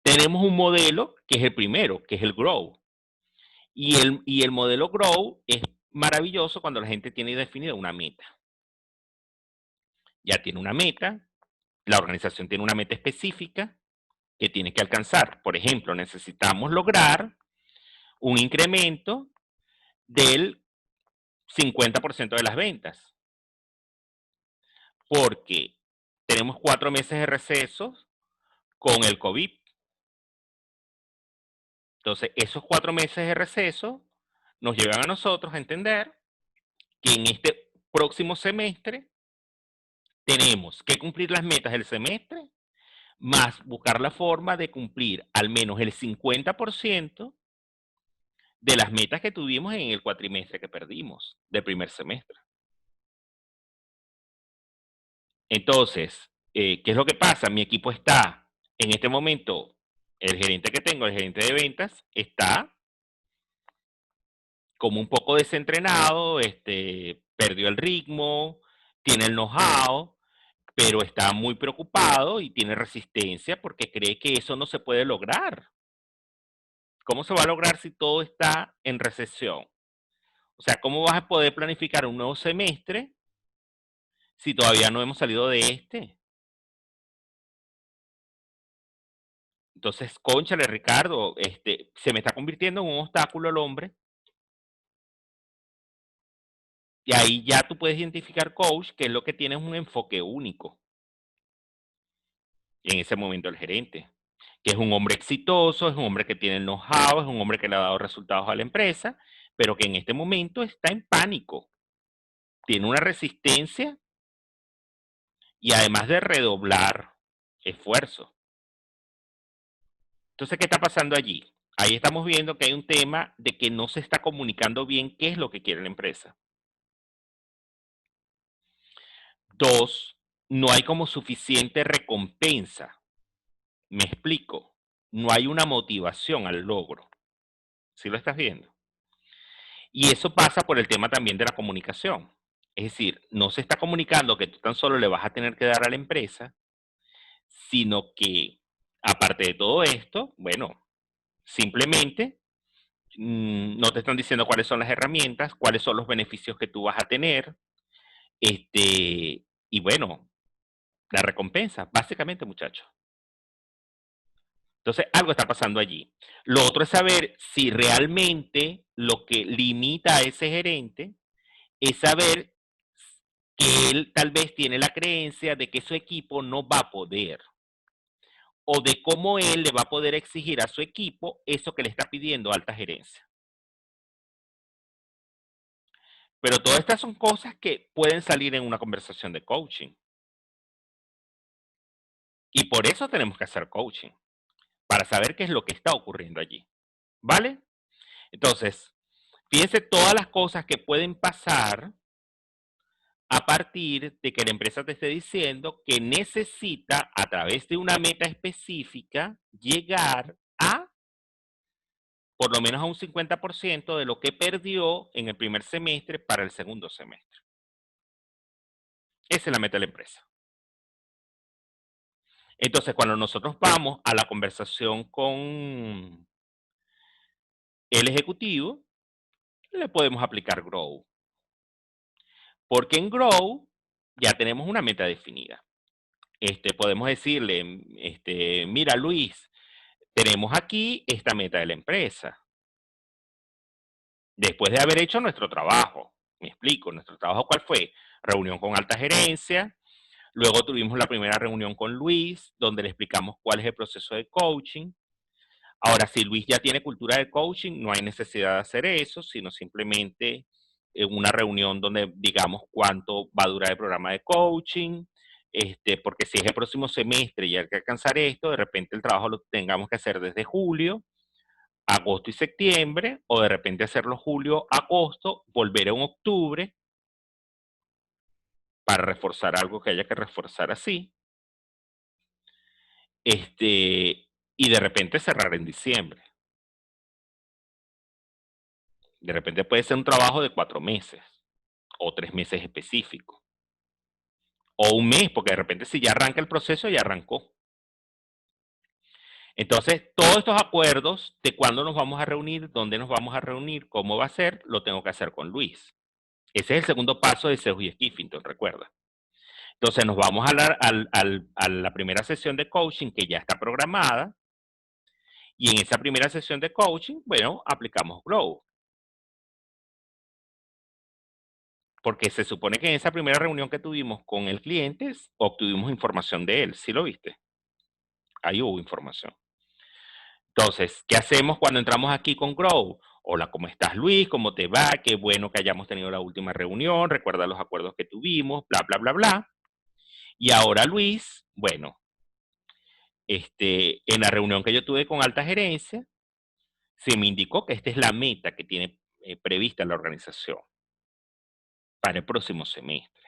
tenemos un modelo que es el primero, que es el Grow. Y el modelo Grow es maravilloso cuando la gente tiene definida una meta. Ya tiene una meta, la organización tiene una meta específica que tiene que alcanzar. Por ejemplo, necesitamos lograr un incremento del 50% de las ventas, porque tenemos 4 meses de recesos con el COVID. Entonces, esos 4 meses de receso nos llevan a nosotros a entender que en este próximo semestre tenemos que cumplir las metas del semestre, más buscar la forma de cumplir al menos el 50% de las metas que tuvimos en el cuatrimestre que perdimos del primer semestre. Entonces, ¿qué es lo que pasa? Mi equipo está, en este momento, el gerente que tengo, el gerente de ventas, está como un poco desentrenado, perdió el ritmo, tiene el know-how, pero está muy preocupado y tiene resistencia porque cree que eso no se puede lograr. ¿Cómo se va a lograr si todo está en recesión? O sea, ¿cómo vas a poder planificar un nuevo semestre si todavía no hemos salido de este? Entonces, cónchale, Ricardo, se me está convirtiendo en un obstáculo el hombre. Y ahí ya tú puedes identificar, coach, que es lo que tiene es un enfoque único. En ese momento el gerente, que es un hombre exitoso, es un hombre que tiene know-how, es un hombre que le ha dado resultados a la empresa, pero que en este momento está en pánico, tiene una resistencia y además de redoblar esfuerzo. Entonces, ¿qué está pasando allí? Ahí estamos viendo que hay un tema de que no se está comunicando bien qué es lo que quiere la empresa. Dos, no hay como suficiente recompensa. Me explico. No hay una motivación al logro. ¿Sí lo estás viendo? Y eso pasa por el tema también de la comunicación. Es decir, no se está comunicando que tú tan solo le vas a tener que dar a la empresa, sino que, aparte de todo esto, bueno, simplemente no te están diciendo cuáles son las herramientas, cuáles son los beneficios que tú vas a tener, y bueno, la recompensa, básicamente, muchachos. Entonces, algo está pasando allí. Lo otro es saber si realmente lo que limita a ese gerente es saber que él tal vez tiene la creencia de que su equipo no va a poder, o de cómo él le va a poder exigir a su equipo eso que le está pidiendo alta gerencia. Pero todas estas son cosas que pueden salir en una conversación de coaching. Y por eso tenemos que hacer coaching, para saber qué es lo que está ocurriendo allí. ¿Vale? Entonces, fíjense todas las cosas que pueden pasar a partir de que la empresa te esté diciendo que necesita, a través de una meta específica, llegar a por lo menos a un 50% de lo que perdió en el primer semestre para el segundo semestre. Esa es la meta de la empresa. Entonces, cuando nosotros vamos a la conversación con el ejecutivo, le podemos aplicar Grow. Porque en Grow ya tenemos una meta definida. Podemos decirle, mira Luis, tenemos aquí esta meta de la empresa. Después de haber hecho nuestro trabajo, me explico, nuestro trabajo ¿cuál fue? Reunión con alta gerencia, luego tuvimos la primera reunión con Luis, donde le explicamos cuál es el proceso de coaching. Ahora, si Luis ya tiene cultura de coaching, no hay necesidad de hacer eso, sino simplemente una reunión donde digamos cuánto va a durar el programa de coaching, porque si es el próximo semestre y hay que alcanzar esto, de repente el trabajo lo tengamos que hacer desde julio, agosto y septiembre, o de repente hacerlo julio, agosto, volver en octubre para reforzar algo que haya que reforzar así, y de repente cerrar en diciembre. De repente puede ser un trabajo de 4 meses o 3 meses específicos. O un mes, porque de repente si ya arranca el proceso, ya arrancó. Entonces, todos estos acuerdos de cuándo nos vamos a reunir, dónde nos vamos a reunir, cómo va a ser, lo tengo que hacer con Luis. Ese es el segundo paso de Seuss y Skiffington, recuerda. Entonces, nos vamos a la primera sesión de coaching que ya está programada. Y en esa primera sesión de coaching, bueno, aplicamos Grow. Porque se supone que en esa primera reunión que tuvimos con el cliente, obtuvimos información de él. ¿Sí lo viste? Ahí hubo información. Entonces, ¿qué hacemos cuando entramos aquí con Grow? Hola, ¿cómo estás, Luis? ¿Cómo te va? Qué bueno que hayamos tenido la última reunión. Recuerda los acuerdos que tuvimos, bla, bla, bla, bla. Y ahora, Luis, bueno, en la reunión que yo tuve con alta gerencia, se me indicó que esta es la meta que tiene prevista la organización para el próximo semestre.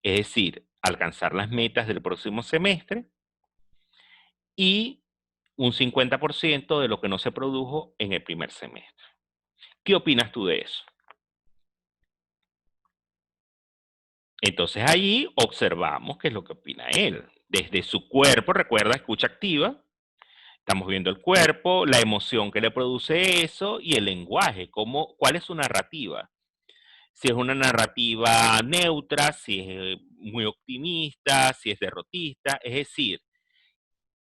Es decir, alcanzar las metas del próximo semestre y un 50% de lo que no se produjo en el primer semestre. ¿Qué opinas tú de eso? Entonces allí observamos qué es lo que opina él. Desde su cuerpo, recuerda, escucha activa, estamos viendo el cuerpo, la emoción que le produce eso y el lenguaje, cuál es su narrativa. Si es una narrativa neutra, si es muy optimista, si es derrotista, es decir,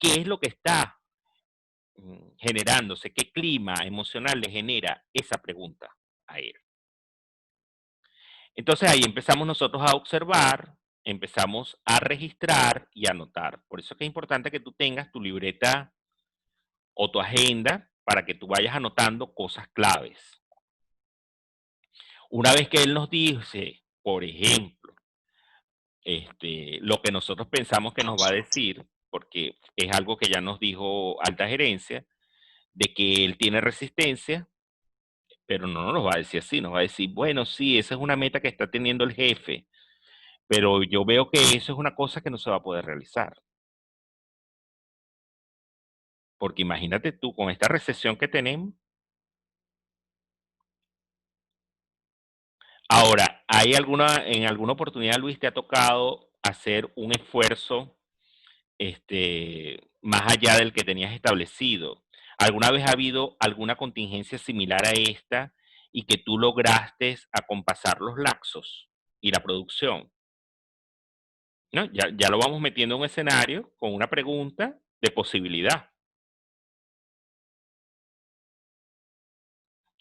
¿qué es lo que está generándose? ¿Qué clima emocional le genera esa pregunta a él? Entonces ahí empezamos nosotros a observar, empezamos a registrar y a anotar. Por eso es que es importante que tú tengas tu libreta o tu agenda para que tú vayas anotando cosas claves. Una vez que él nos dice, por ejemplo, lo que nosotros pensamos que nos va a decir, porque es algo que ya nos dijo alta gerencia, de que él tiene resistencia, pero no nos lo va a decir así, nos va a decir, bueno, sí, esa es una meta que está teniendo el jefe, pero yo veo que eso es una cosa que no se va a poder realizar. Porque imagínate tú, con esta recesión que tenemos. Ahora, en alguna oportunidad, Luis, te ha tocado hacer un esfuerzo más allá del que tenías establecido? ¿Alguna vez ha habido alguna contingencia similar a esta y que tú lograste acompasar los lapsos y la producción? ¿No? Ya lo vamos metiendo en un escenario con una pregunta de posibilidad.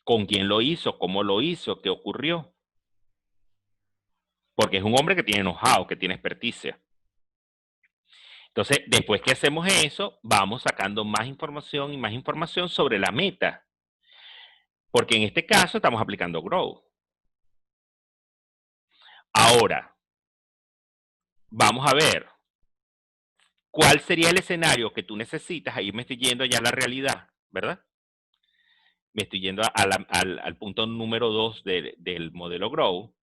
¿Con quién lo hizo? ¿Cómo lo hizo? ¿Qué ocurrió? Porque es un hombre que tiene know-how, que tiene experticia. Entonces, después que hacemos eso, vamos sacando más información y más información sobre la meta. Porque en este caso estamos aplicando Grow. Ahora, vamos a ver cuál sería el escenario que tú necesitas. Ahí me estoy yendo ya a la realidad, ¿verdad? Me estoy yendo al punto número 2 del modelo Grow.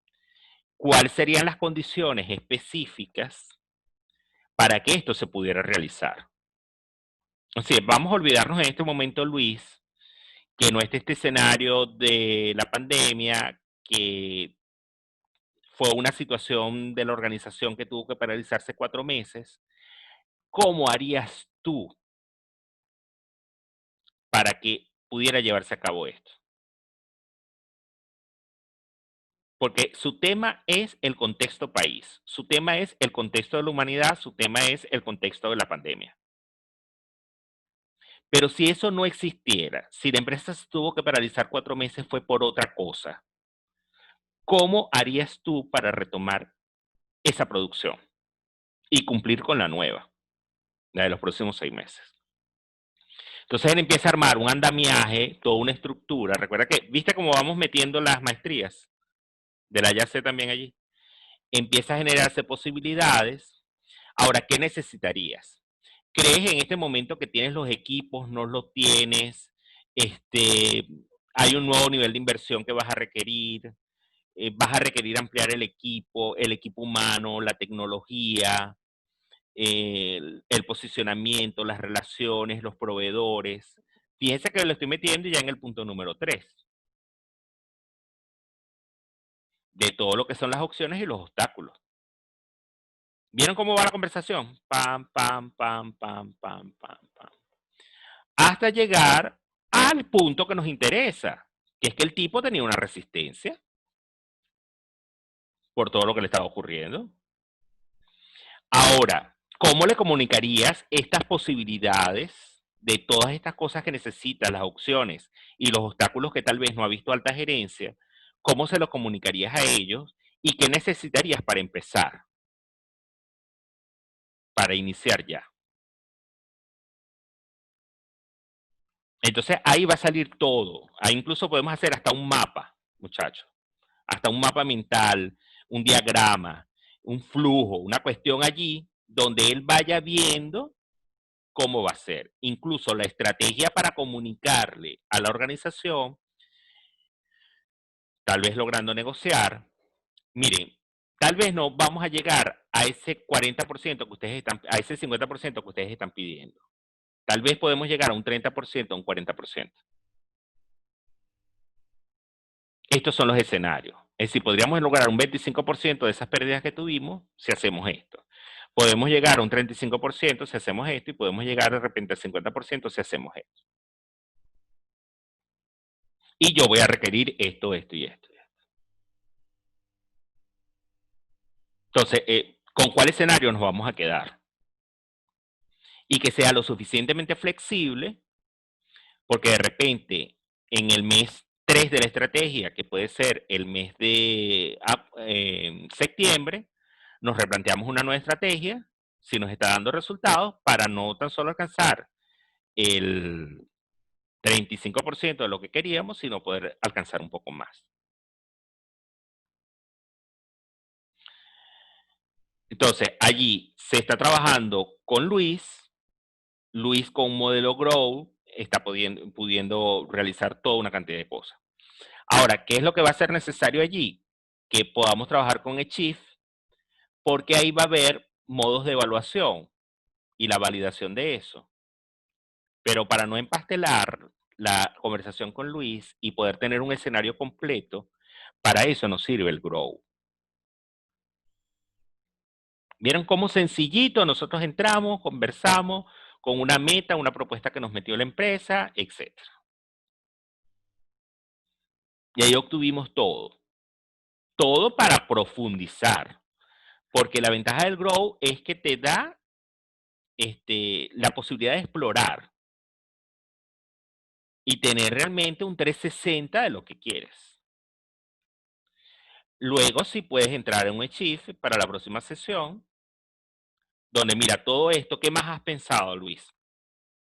¿Cuáles serían las condiciones específicas para que esto se pudiera realizar? O sea, vamos a olvidarnos en este momento, Luis, que no esté este escenario de la pandemia, que fue una situación de la organización que tuvo que paralizarse 4 meses. ¿Cómo harías tú para que pudiera llevarse a cabo esto? Porque su tema es el contexto país, su tema es el contexto de la humanidad, su tema es el contexto de la pandemia. Pero si eso no existiera, si la empresa se tuvo que paralizar 4 meses fue por otra cosa, ¿cómo harías tú para retomar esa producción y cumplir con la nueva, la de los próximos 6 meses? Entonces él empieza a armar un andamiaje, toda una estructura. Recuerda que, ¿viste cómo vamos metiendo las maestrías de la YAC también allí? Empieza a generarse posibilidades. Ahora, ¿qué necesitarías? ¿Crees en este momento que tienes los equipos, no los tienes? Este, hay un nuevo nivel de inversión que vas a requerir ampliar el equipo humano, la tecnología, el posicionamiento, las relaciones, los proveedores. Fíjense que lo estoy metiendo ya en el punto número 3 de todo lo que son las opciones y los obstáculos. ¿Vieron cómo va la conversación? Pam, pam, pam, pam, pam, pam, pam. Hasta llegar al punto que nos interesa, que es que el tipo tenía una resistencia por todo lo que le estaba ocurriendo. Ahora, ¿cómo le comunicarías estas posibilidades de todas estas cosas que necesitas, las opciones y los obstáculos que tal vez no ha visto alta gerencia? ¿Cómo se los comunicarías a ellos y qué necesitarías para empezar, para iniciar ya? Entonces ahí va a salir todo. Ahí incluso podemos hacer hasta un mapa, muchachos, hasta un mapa mental, un diagrama, un flujo, una cuestión allí donde él vaya viendo cómo va a ser. Incluso la estrategia para comunicarle a la organización, tal vez logrando negociar, miren, tal vez no vamos a llegar a ese 40% que ustedes están, a ese 50% que ustedes están pidiendo. Tal vez podemos llegar a un 30%, a un 40%. Estos son los escenarios. Es decir, podríamos lograr un 25% de esas pérdidas que tuvimos si hacemos esto. Podemos llegar a un 35% si hacemos esto y podemos llegar de repente al 50% si hacemos esto. Y yo voy a requerir esto, esto y esto. Entonces, ¿con cuál escenario nos vamos a quedar? Y que sea lo suficientemente flexible Porque de repente, en el mes 3 de la estrategia, que puede ser el mes de septiembre, nos replanteamos una nueva estrategia, si nos está dando resultados, para no tan solo alcanzar el 35% de lo que queríamos, sino poder alcanzar un poco más. Entonces, allí se está trabajando con Luis. Luis con un modelo Grow está pudiendo realizar toda una cantidad de cosas. Ahora, ¿qué es lo que va a ser necesario allí? Que podamos trabajar con Echief, porque ahí va a haber modos de evaluación y la validación de eso. Pero para no empastelar la conversación con Luis y poder tener un escenario completo, para eso nos sirve el Grow. ¿Vieron cómo sencillito nosotros entramos, conversamos con una meta, una propuesta que nos metió la empresa, etcétera? Y ahí obtuvimos todo. Todo para profundizar. Porque la ventaja del Grow es que te da la posibilidad de explorar y tener realmente un 360 de lo que quieres. Luego sí puedes entrar en un Achieve para la próxima sesión, donde mira todo esto, ¿qué más has pensado, Luis?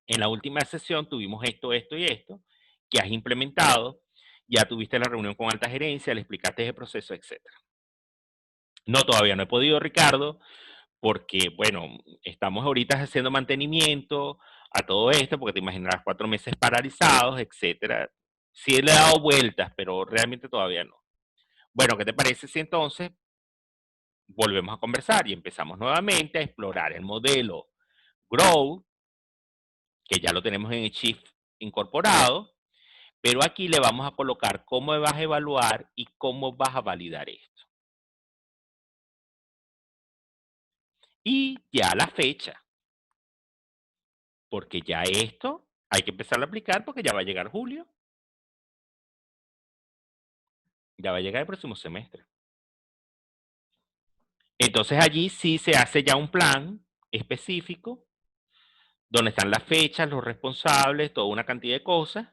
En la última sesión tuvimos esto, esto y esto, que has implementado, ya tuviste la reunión con alta gerencia, le explicaste el proceso, etcétera. No, todavía no he podido, Ricardo, porque, bueno, estamos ahorita haciendo mantenimiento a todo esto, porque te imaginarás 4 meses paralizados, etcétera. Sí le he dado vueltas, pero realmente todavía no. Bueno, ¿qué te parece si entonces volvemos a conversar y empezamos nuevamente a explorar el modelo Grow, que ya lo tenemos en el Shift incorporado, pero aquí le vamos a colocar cómo vas a evaluar y cómo vas a validar esto. Y ya la fecha, porque ya esto hay que empezar a aplicar porque ya va a llegar julio, ya va a llegar el próximo semestre. Entonces allí sí se hace ya un plan específico, donde están las fechas, los responsables, toda una cantidad de cosas,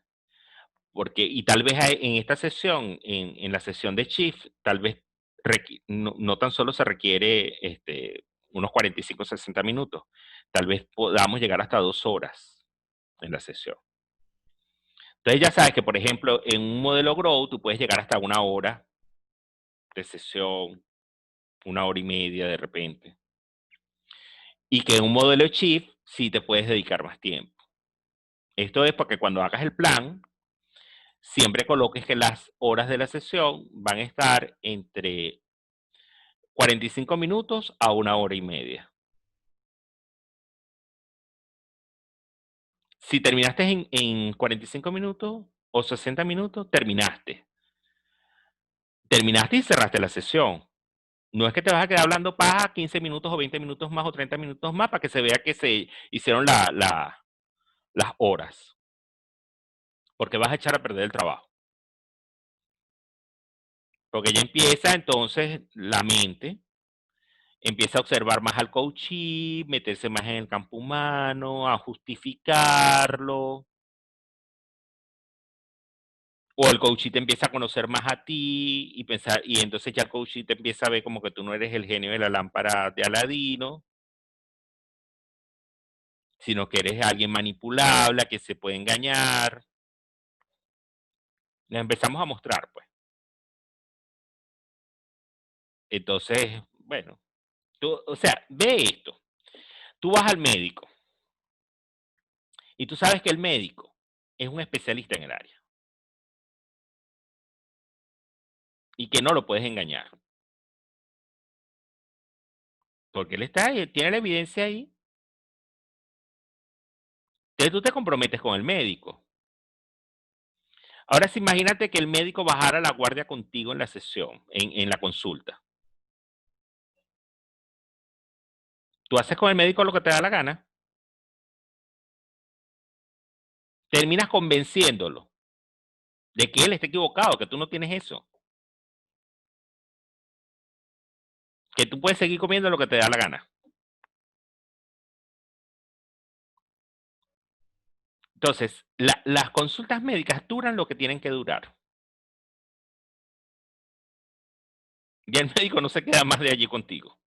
porque, y tal vez en esta sesión, en la sesión de Chief, tal vez no tan solo se requiere unos 45 o 60 minutos, tal vez podamos llegar hasta 2 horas en la sesión. Entonces ya sabes que, por ejemplo, en un modelo Grow tú puedes llegar hasta 1 hora de sesión, 1 hora y media de repente. Y que en un modelo Chief sí te puedes dedicar más tiempo. Esto es porque cuando hagas el plan, siempre coloques que las horas de la sesión van a estar entre 45 minutos a 1 hora y media. Si terminaste en 45 minutos o 60 minutos, terminaste. Terminaste y cerraste la sesión. No es que te vas a quedar hablando paja 15 minutos o 20 minutos más o 30 minutos más para que se vea que se hicieron las horas. Porque vas a echar a perder el trabajo. Porque ya empieza entonces la mente, empieza a observar más al coachee, meterse más en el campo humano, a justificarlo. O el coachee te empieza a conocer más a ti y pensar, y entonces ya el coachee te empieza a ver como que tú no eres el genio de la lámpara de Aladino, sino que eres alguien manipulable, que se puede engañar. Les empezamos a mostrar, pues. Entonces, bueno, tú, o sea, ve esto. Tú vas al médico y tú sabes que el médico es un especialista en el área y que no lo puedes engañar. Porque él está ahí, tiene la evidencia ahí. Entonces tú te comprometes con el médico. Ahora sí, imagínate que el médico bajara la guardia contigo en la sesión, en la consulta. Tú haces con el médico lo que te da la gana. Terminas convenciéndolo de que él está equivocado, que tú no tienes eso. Que tú puedes seguir comiendo lo que te da la gana. Entonces, las consultas médicas duran lo que tienen que durar. Ya el médico no se queda más de allí contigo.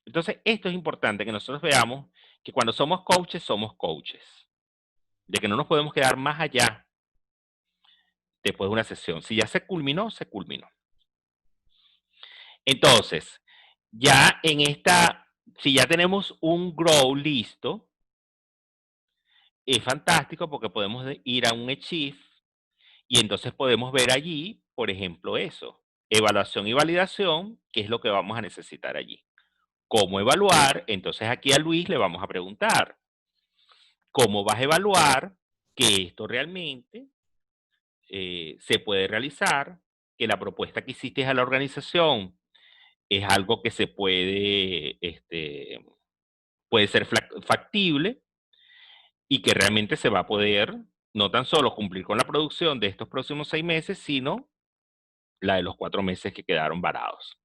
Entonces, esto es importante que nosotros veamos que cuando somos coaches, de que no nos podemos quedar más allá después de una sesión. Si ya se culminó, se culminó. Entonces, ya en esta, si ya tenemos un grow listo, es fantástico porque podemos ir a un Achieve y entonces podemos ver allí, por ejemplo, eso, evaluación y validación, que es lo que vamos a necesitar allí. ¿Cómo evaluar? Entonces aquí a Luis le vamos a preguntar, ¿cómo vas a evaluar que esto realmente se puede realizar, que la propuesta que hiciste a la organización es algo que se puede, puede ser factible y que realmente se va a poder no tan solo cumplir con la producción de estos próximos 6 meses, sino la de los 4 meses que quedaron varados?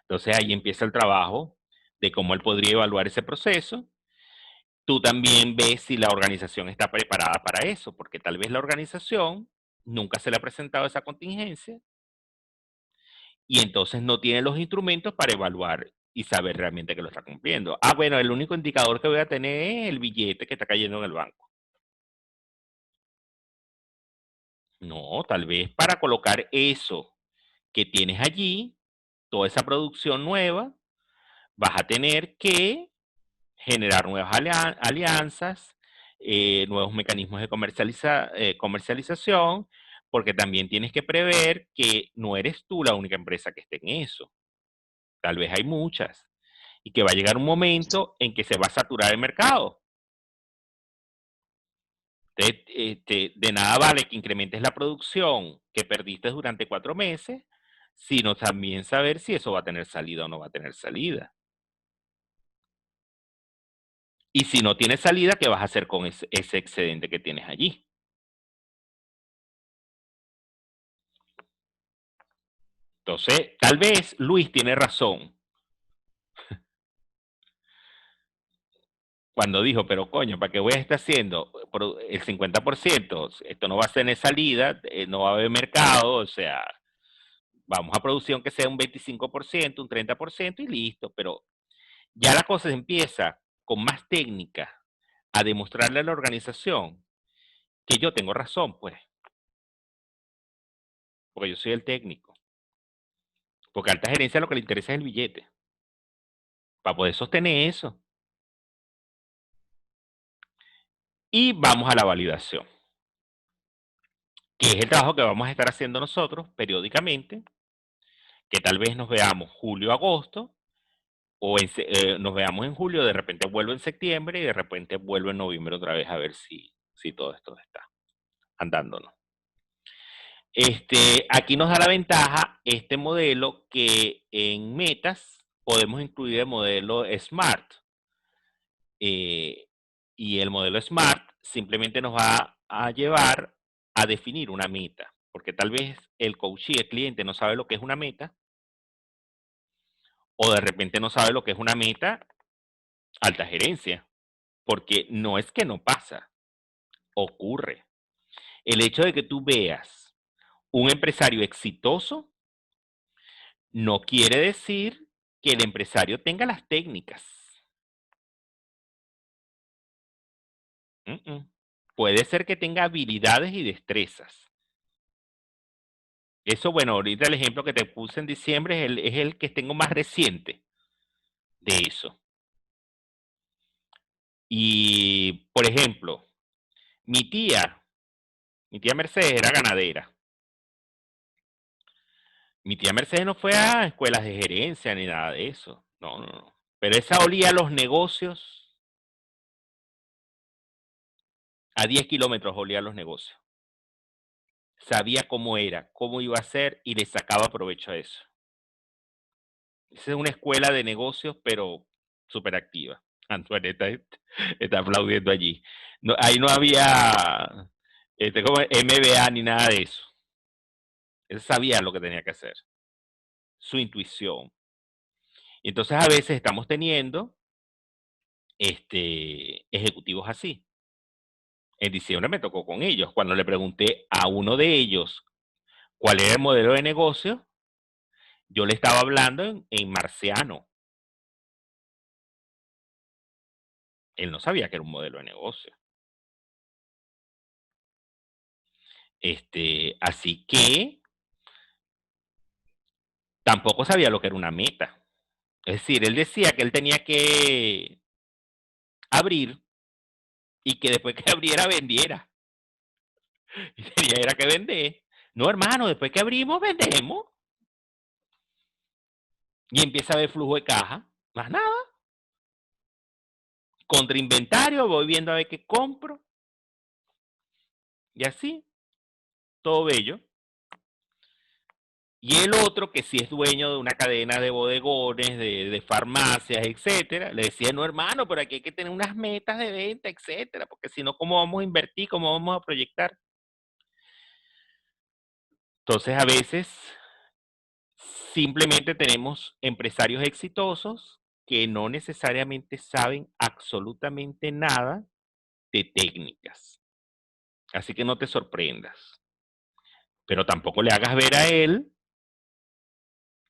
Entonces ahí empieza el trabajo de cómo él podría evaluar ese proceso. Tú también ves si la organización está preparada para eso, porque tal vez la organización nunca se le ha presentado esa contingencia y entonces no tiene los instrumentos para evaluar y saber realmente que lo está cumpliendo. Ah, bueno, el único indicador que voy a tener es el billete que está cayendo en el banco. No, tal vez para colocar eso que tienes allí, toda esa producción nueva, vas a tener que generar nuevas alianzas, nuevos mecanismos de comercialización, porque también tienes que prever que no eres tú la única empresa que esté en eso. Tal vez hay muchas y que va a llegar un momento en que se va a saturar el mercado. De nada vale que incrementes la producción que perdiste durante 4 meses, sino también saber si eso va a tener salida o no va a tener salida. Y si no tiene salida, ¿qué vas a hacer con ese excedente que tienes allí? Entonces, tal vez Luis tiene razón cuando dijo, pero coño, ¿para qué voy a estar haciendo el 50%? Esto no va a tener salida, no va a haber mercado, o sea, vamos a producir aunque sea un 25%, un 30% y listo, pero ya la cosa empieza con más técnica a demostrarle a la organización que yo tengo razón, pues, porque yo soy el técnico. Porque a alta gerencia lo que le interesa es el billete, para poder sostener eso. Y vamos a la validación, que es el trabajo que vamos a estar haciendo nosotros periódicamente, que tal vez nos veamos julio, agosto, o nos veamos en julio, de repente vuelvo en septiembre y de repente vuelvo en noviembre otra vez a ver si todo esto está andándonos. Aquí nos da la ventaja este modelo que en metas podemos incluir el modelo SMART. Y el modelo SMART simplemente nos va a llevar a definir una meta, porque tal vez el coach y el cliente no sabe lo que es una meta, o de repente no sabe lo que es una meta alta gerencia, porque no es que no pasa, ocurre. El hecho de que tú veas un empresario exitoso no quiere decir que el empresario tenga las técnicas. Puede ser que tenga habilidades y destrezas. Eso, bueno, ahorita el ejemplo que te puse en diciembre es el que tengo más reciente de eso. Y, por ejemplo, mi tía Mercedes era ganadera. Mi tía Mercedes no fue a escuelas de gerencia ni nada de eso. No, no, no. Pero esa olía los negocios. A 10 kilómetros olía los negocios. Sabía cómo era, cómo iba a ser y le sacaba provecho a eso. Esa es una escuela de negocios, pero súper activa. Antoinette está aplaudiendo allí. No, ahí no había como MBA ni nada de eso. Él sabía lo que tenía que hacer, su intuición. Y entonces a veces estamos teniendo ejecutivos así. En diciembre me tocó con ellos. Cuando le pregunté a uno de ellos cuál era el modelo de negocio, yo le estaba hablando en marciano. Él no sabía que era un modelo de negocio. Así que tampoco sabía lo que era una meta. Es decir, él decía que él tenía que abrir y que después que abriera vendiera. Y tenía era que vender. No, hermano, después que abrimos, vendemos. Y empieza a haber flujo de caja. Más nada. Contra inventario, voy viendo a ver qué compro. Y así, todo bello. Y el otro, que sí es dueño de una cadena de bodegones, de farmacias, etcétera, le decía, no, hermano, pero aquí hay que tener unas metas de venta, etcétera, porque si no, ¿cómo vamos a invertir? ¿Cómo vamos a proyectar? Entonces, a veces, simplemente tenemos empresarios exitosos que no necesariamente saben absolutamente nada de técnicas. Así que no te sorprendas. Pero tampoco le hagas ver a él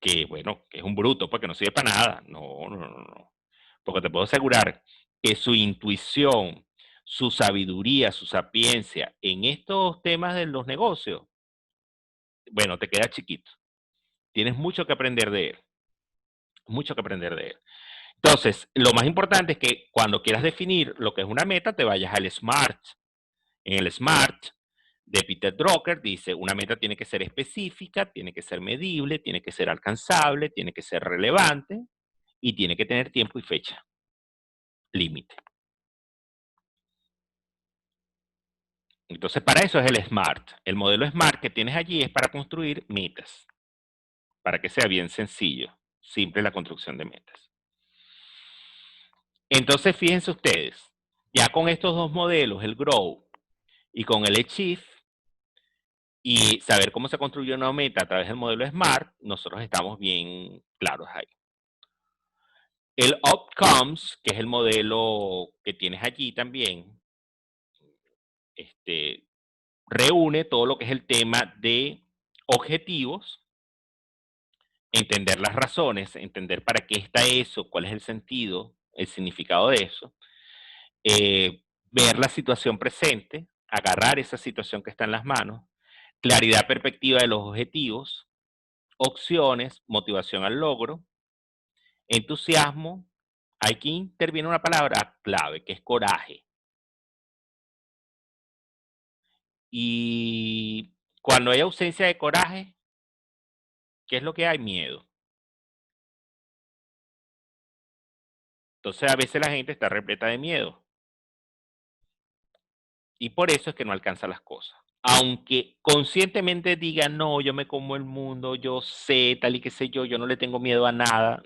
que, bueno, que es un bruto, porque no sirve para nada. No, no, no, no. Porque te puedo asegurar que su intuición, su sabiduría, su sapiencia en estos temas de los negocios, bueno, te queda chiquito. Tienes mucho que aprender de él. Mucho que aprender de él. Entonces, lo más importante es que cuando quieras definir lo que es una meta, te vayas al SMART. En el SMART de Peter Drucker dice, una meta tiene que ser específica, tiene que ser medible, tiene que ser alcanzable, tiene que ser relevante y tiene que tener tiempo y fecha límite. Entonces, para eso es el SMART. El modelo SMART que tienes allí es para construir metas, para que sea bien sencillo, simple la construcción de metas. Entonces, fíjense ustedes, ya con estos dos modelos, el Grow y con el Achieve, y saber cómo se construye una meta a través del modelo SMART, nosotros estamos bien claros ahí. El Outcomes, que es el modelo que tienes allí también, reúne todo lo que es el tema de objetivos, entender las razones, entender para qué está eso, cuál es el sentido, el significado de eso, ver la situación presente, agarrar esa situación que está en las manos, claridad perspectiva de los objetivos, opciones, motivación al logro, entusiasmo. Aquí interviene una palabra clave que es coraje. Y cuando hay ausencia de coraje, ¿qué es lo que hay? Miedo. Entonces a veces la gente está repleta de miedo. Y por eso es que no alcanza las cosas. Aunque conscientemente diga, no, yo me como el mundo, yo sé, tal y qué sé yo no le tengo miedo a nada.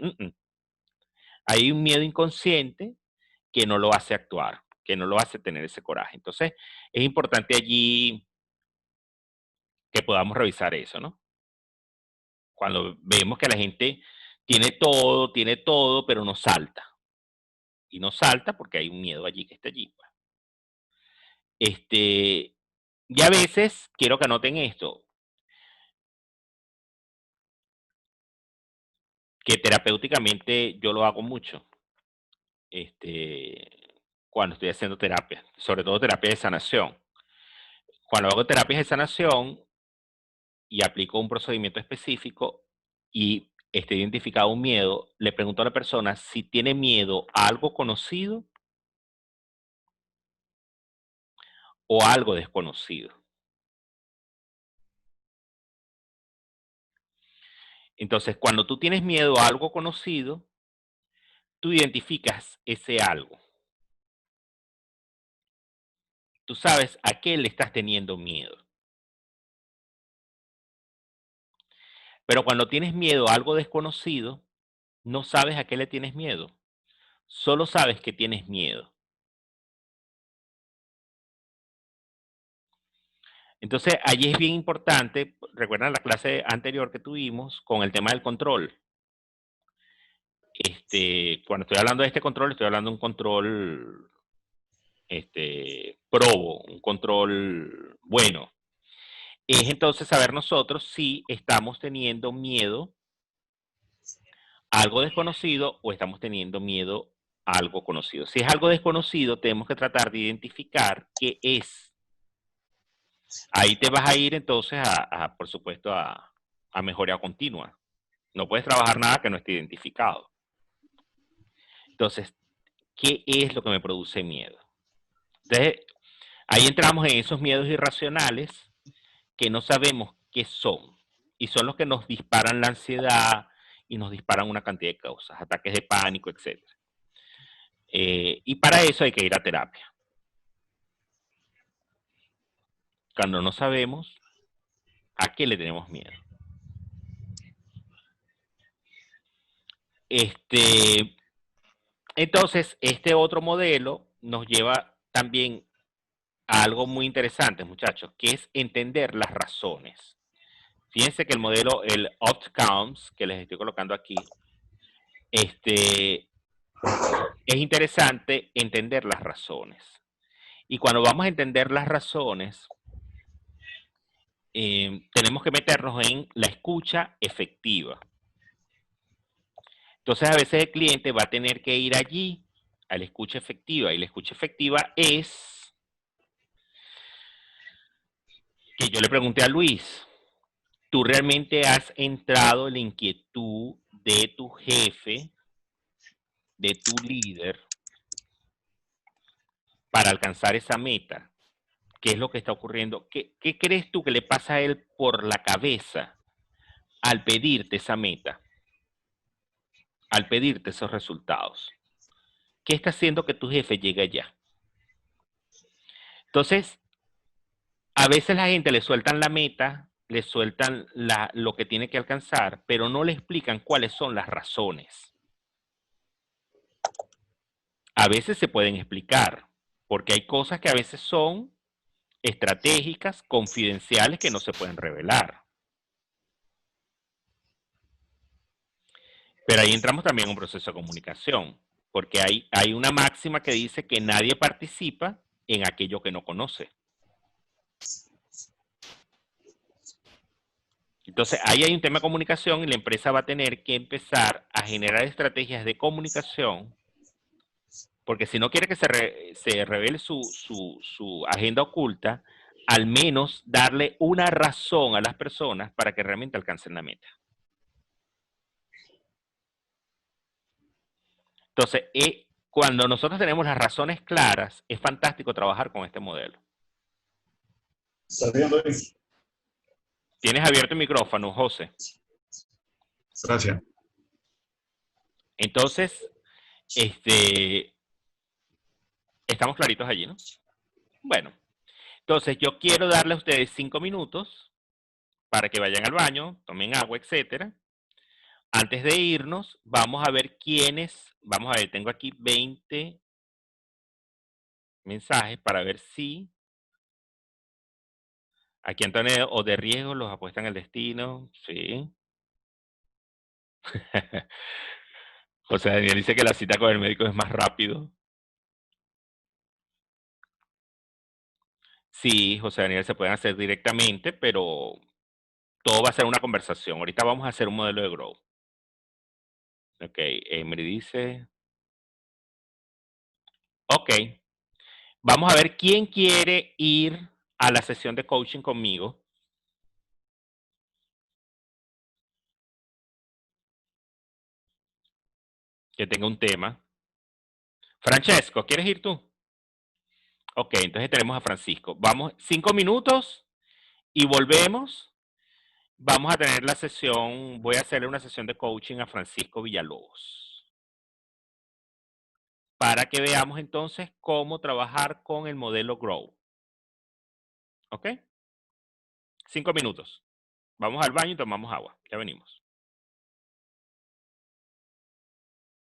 Hay un miedo inconsciente que no lo hace actuar, que no lo hace tener ese coraje. Entonces, es importante allí que podamos revisar eso, ¿no? Cuando vemos que la gente tiene todo, pero no salta. Y no salta porque hay un miedo allí que está allí, pues. Y a veces, quiero que anoten esto, que terapéuticamente yo lo hago mucho, cuando estoy haciendo terapia, sobre todo terapia de sanación. Cuando hago terapias de sanación y aplico un procedimiento específico y esté identificado un miedo, le pregunto a la persona si tiene miedo a algo conocido o a algo desconocido. Entonces, cuando tú tienes miedo a algo conocido, tú identificas ese algo. Tú sabes a qué le estás teniendo miedo. Pero cuando tienes miedo a algo desconocido, no sabes a qué le tienes miedo. Solo sabes que tienes miedo. Entonces, allí es bien importante, recuerdan la clase anterior que tuvimos con el tema del control. cuando estoy hablando de este control, estoy hablando de un control probo, un control bueno. Es entonces saber nosotros si estamos teniendo miedo a algo desconocido o estamos teniendo miedo a algo conocido. Si es algo desconocido, tenemos que tratar de identificar qué es. Ahí te vas a ir entonces por supuesto, a mejora continua. No puedes trabajar nada que no esté identificado. Entonces, ¿qué es lo que me produce miedo? Entonces, ahí entramos en esos miedos irracionales que no sabemos qué son. Y son los que nos disparan la ansiedad y nos disparan una cantidad de causas, ataques de pánico, etc. Y para eso hay que ir a terapia. Cuando no sabemos a qué le tenemos miedo. Entonces, este otro modelo nos lleva también a algo muy interesante, muchachos, que es entender las razones. Fíjense que el modelo, el outcomes, que les estoy colocando aquí, es interesante entender las razones. Y cuando vamos a entender las razones, tenemos que meternos en la escucha efectiva. Entonces, a veces el cliente va a tener que ir allí a la escucha efectiva. Y la escucha efectiva es que yo le pregunté a Luis, ¿tú realmente has entrado en la inquietud de tu jefe, de tu líder, para alcanzar esa meta? ¿Qué es lo que está ocurriendo? ¿Qué crees tú que le pasa a él por la cabeza al pedirte esa meta? Al pedirte esos resultados. ¿Qué está haciendo que tu jefe llegue allá? Entonces, a veces la gente le sueltan la meta, le sueltan lo que tiene que alcanzar, pero no le explican cuáles son las razones. A veces se pueden explicar, porque hay cosas que a veces son estratégicas, confidenciales, que no se pueden revelar. Pero ahí entramos también en un proceso de comunicación, porque hay una máxima que dice que nadie participa en aquello que no conoce. Entonces, ahí hay un tema de comunicación y la empresa va a tener que empezar a generar estrategias de comunicación, porque si no quiere que se revele su agenda oculta, al menos darle una razón a las personas para que realmente alcancen la meta. Entonces, cuando nosotros tenemos las razones claras, es fantástico trabajar con este modelo. ¿Estás viendo ahí? Tienes abierto el micrófono, José. Gracias. Entonces, estamos claritos allí, ¿no? Bueno, entonces yo quiero darle a ustedes 5 minutos para que vayan al baño, tomen agua, etcétera. Antes de irnos, vamos a ver vamos a ver, tengo aquí 20 mensajes para ver si aquí Antonio o de riesgo los apuestan al destino, sí. José Daniel dice que la cita con el médico es más rápido. Sí, José Daniel, se pueden hacer directamente, pero todo va a ser una conversación. Ahorita vamos a hacer un modelo de Grow. Ok, Emery dice... Ok, vamos a ver quién quiere ir a la sesión de coaching conmigo. Que tenga un tema. Francesco, ¿quieres ir tú? Ok, entonces tenemos a Francisco. Vamos, 5 minutos y volvemos. Vamos a tener la sesión, voy a hacerle una sesión de coaching a Francisco Villalobos. Para que veamos entonces cómo trabajar con el modelo Grow. ¿Ok? 5 minutos. Vamos al baño y tomamos agua. Ya venimos.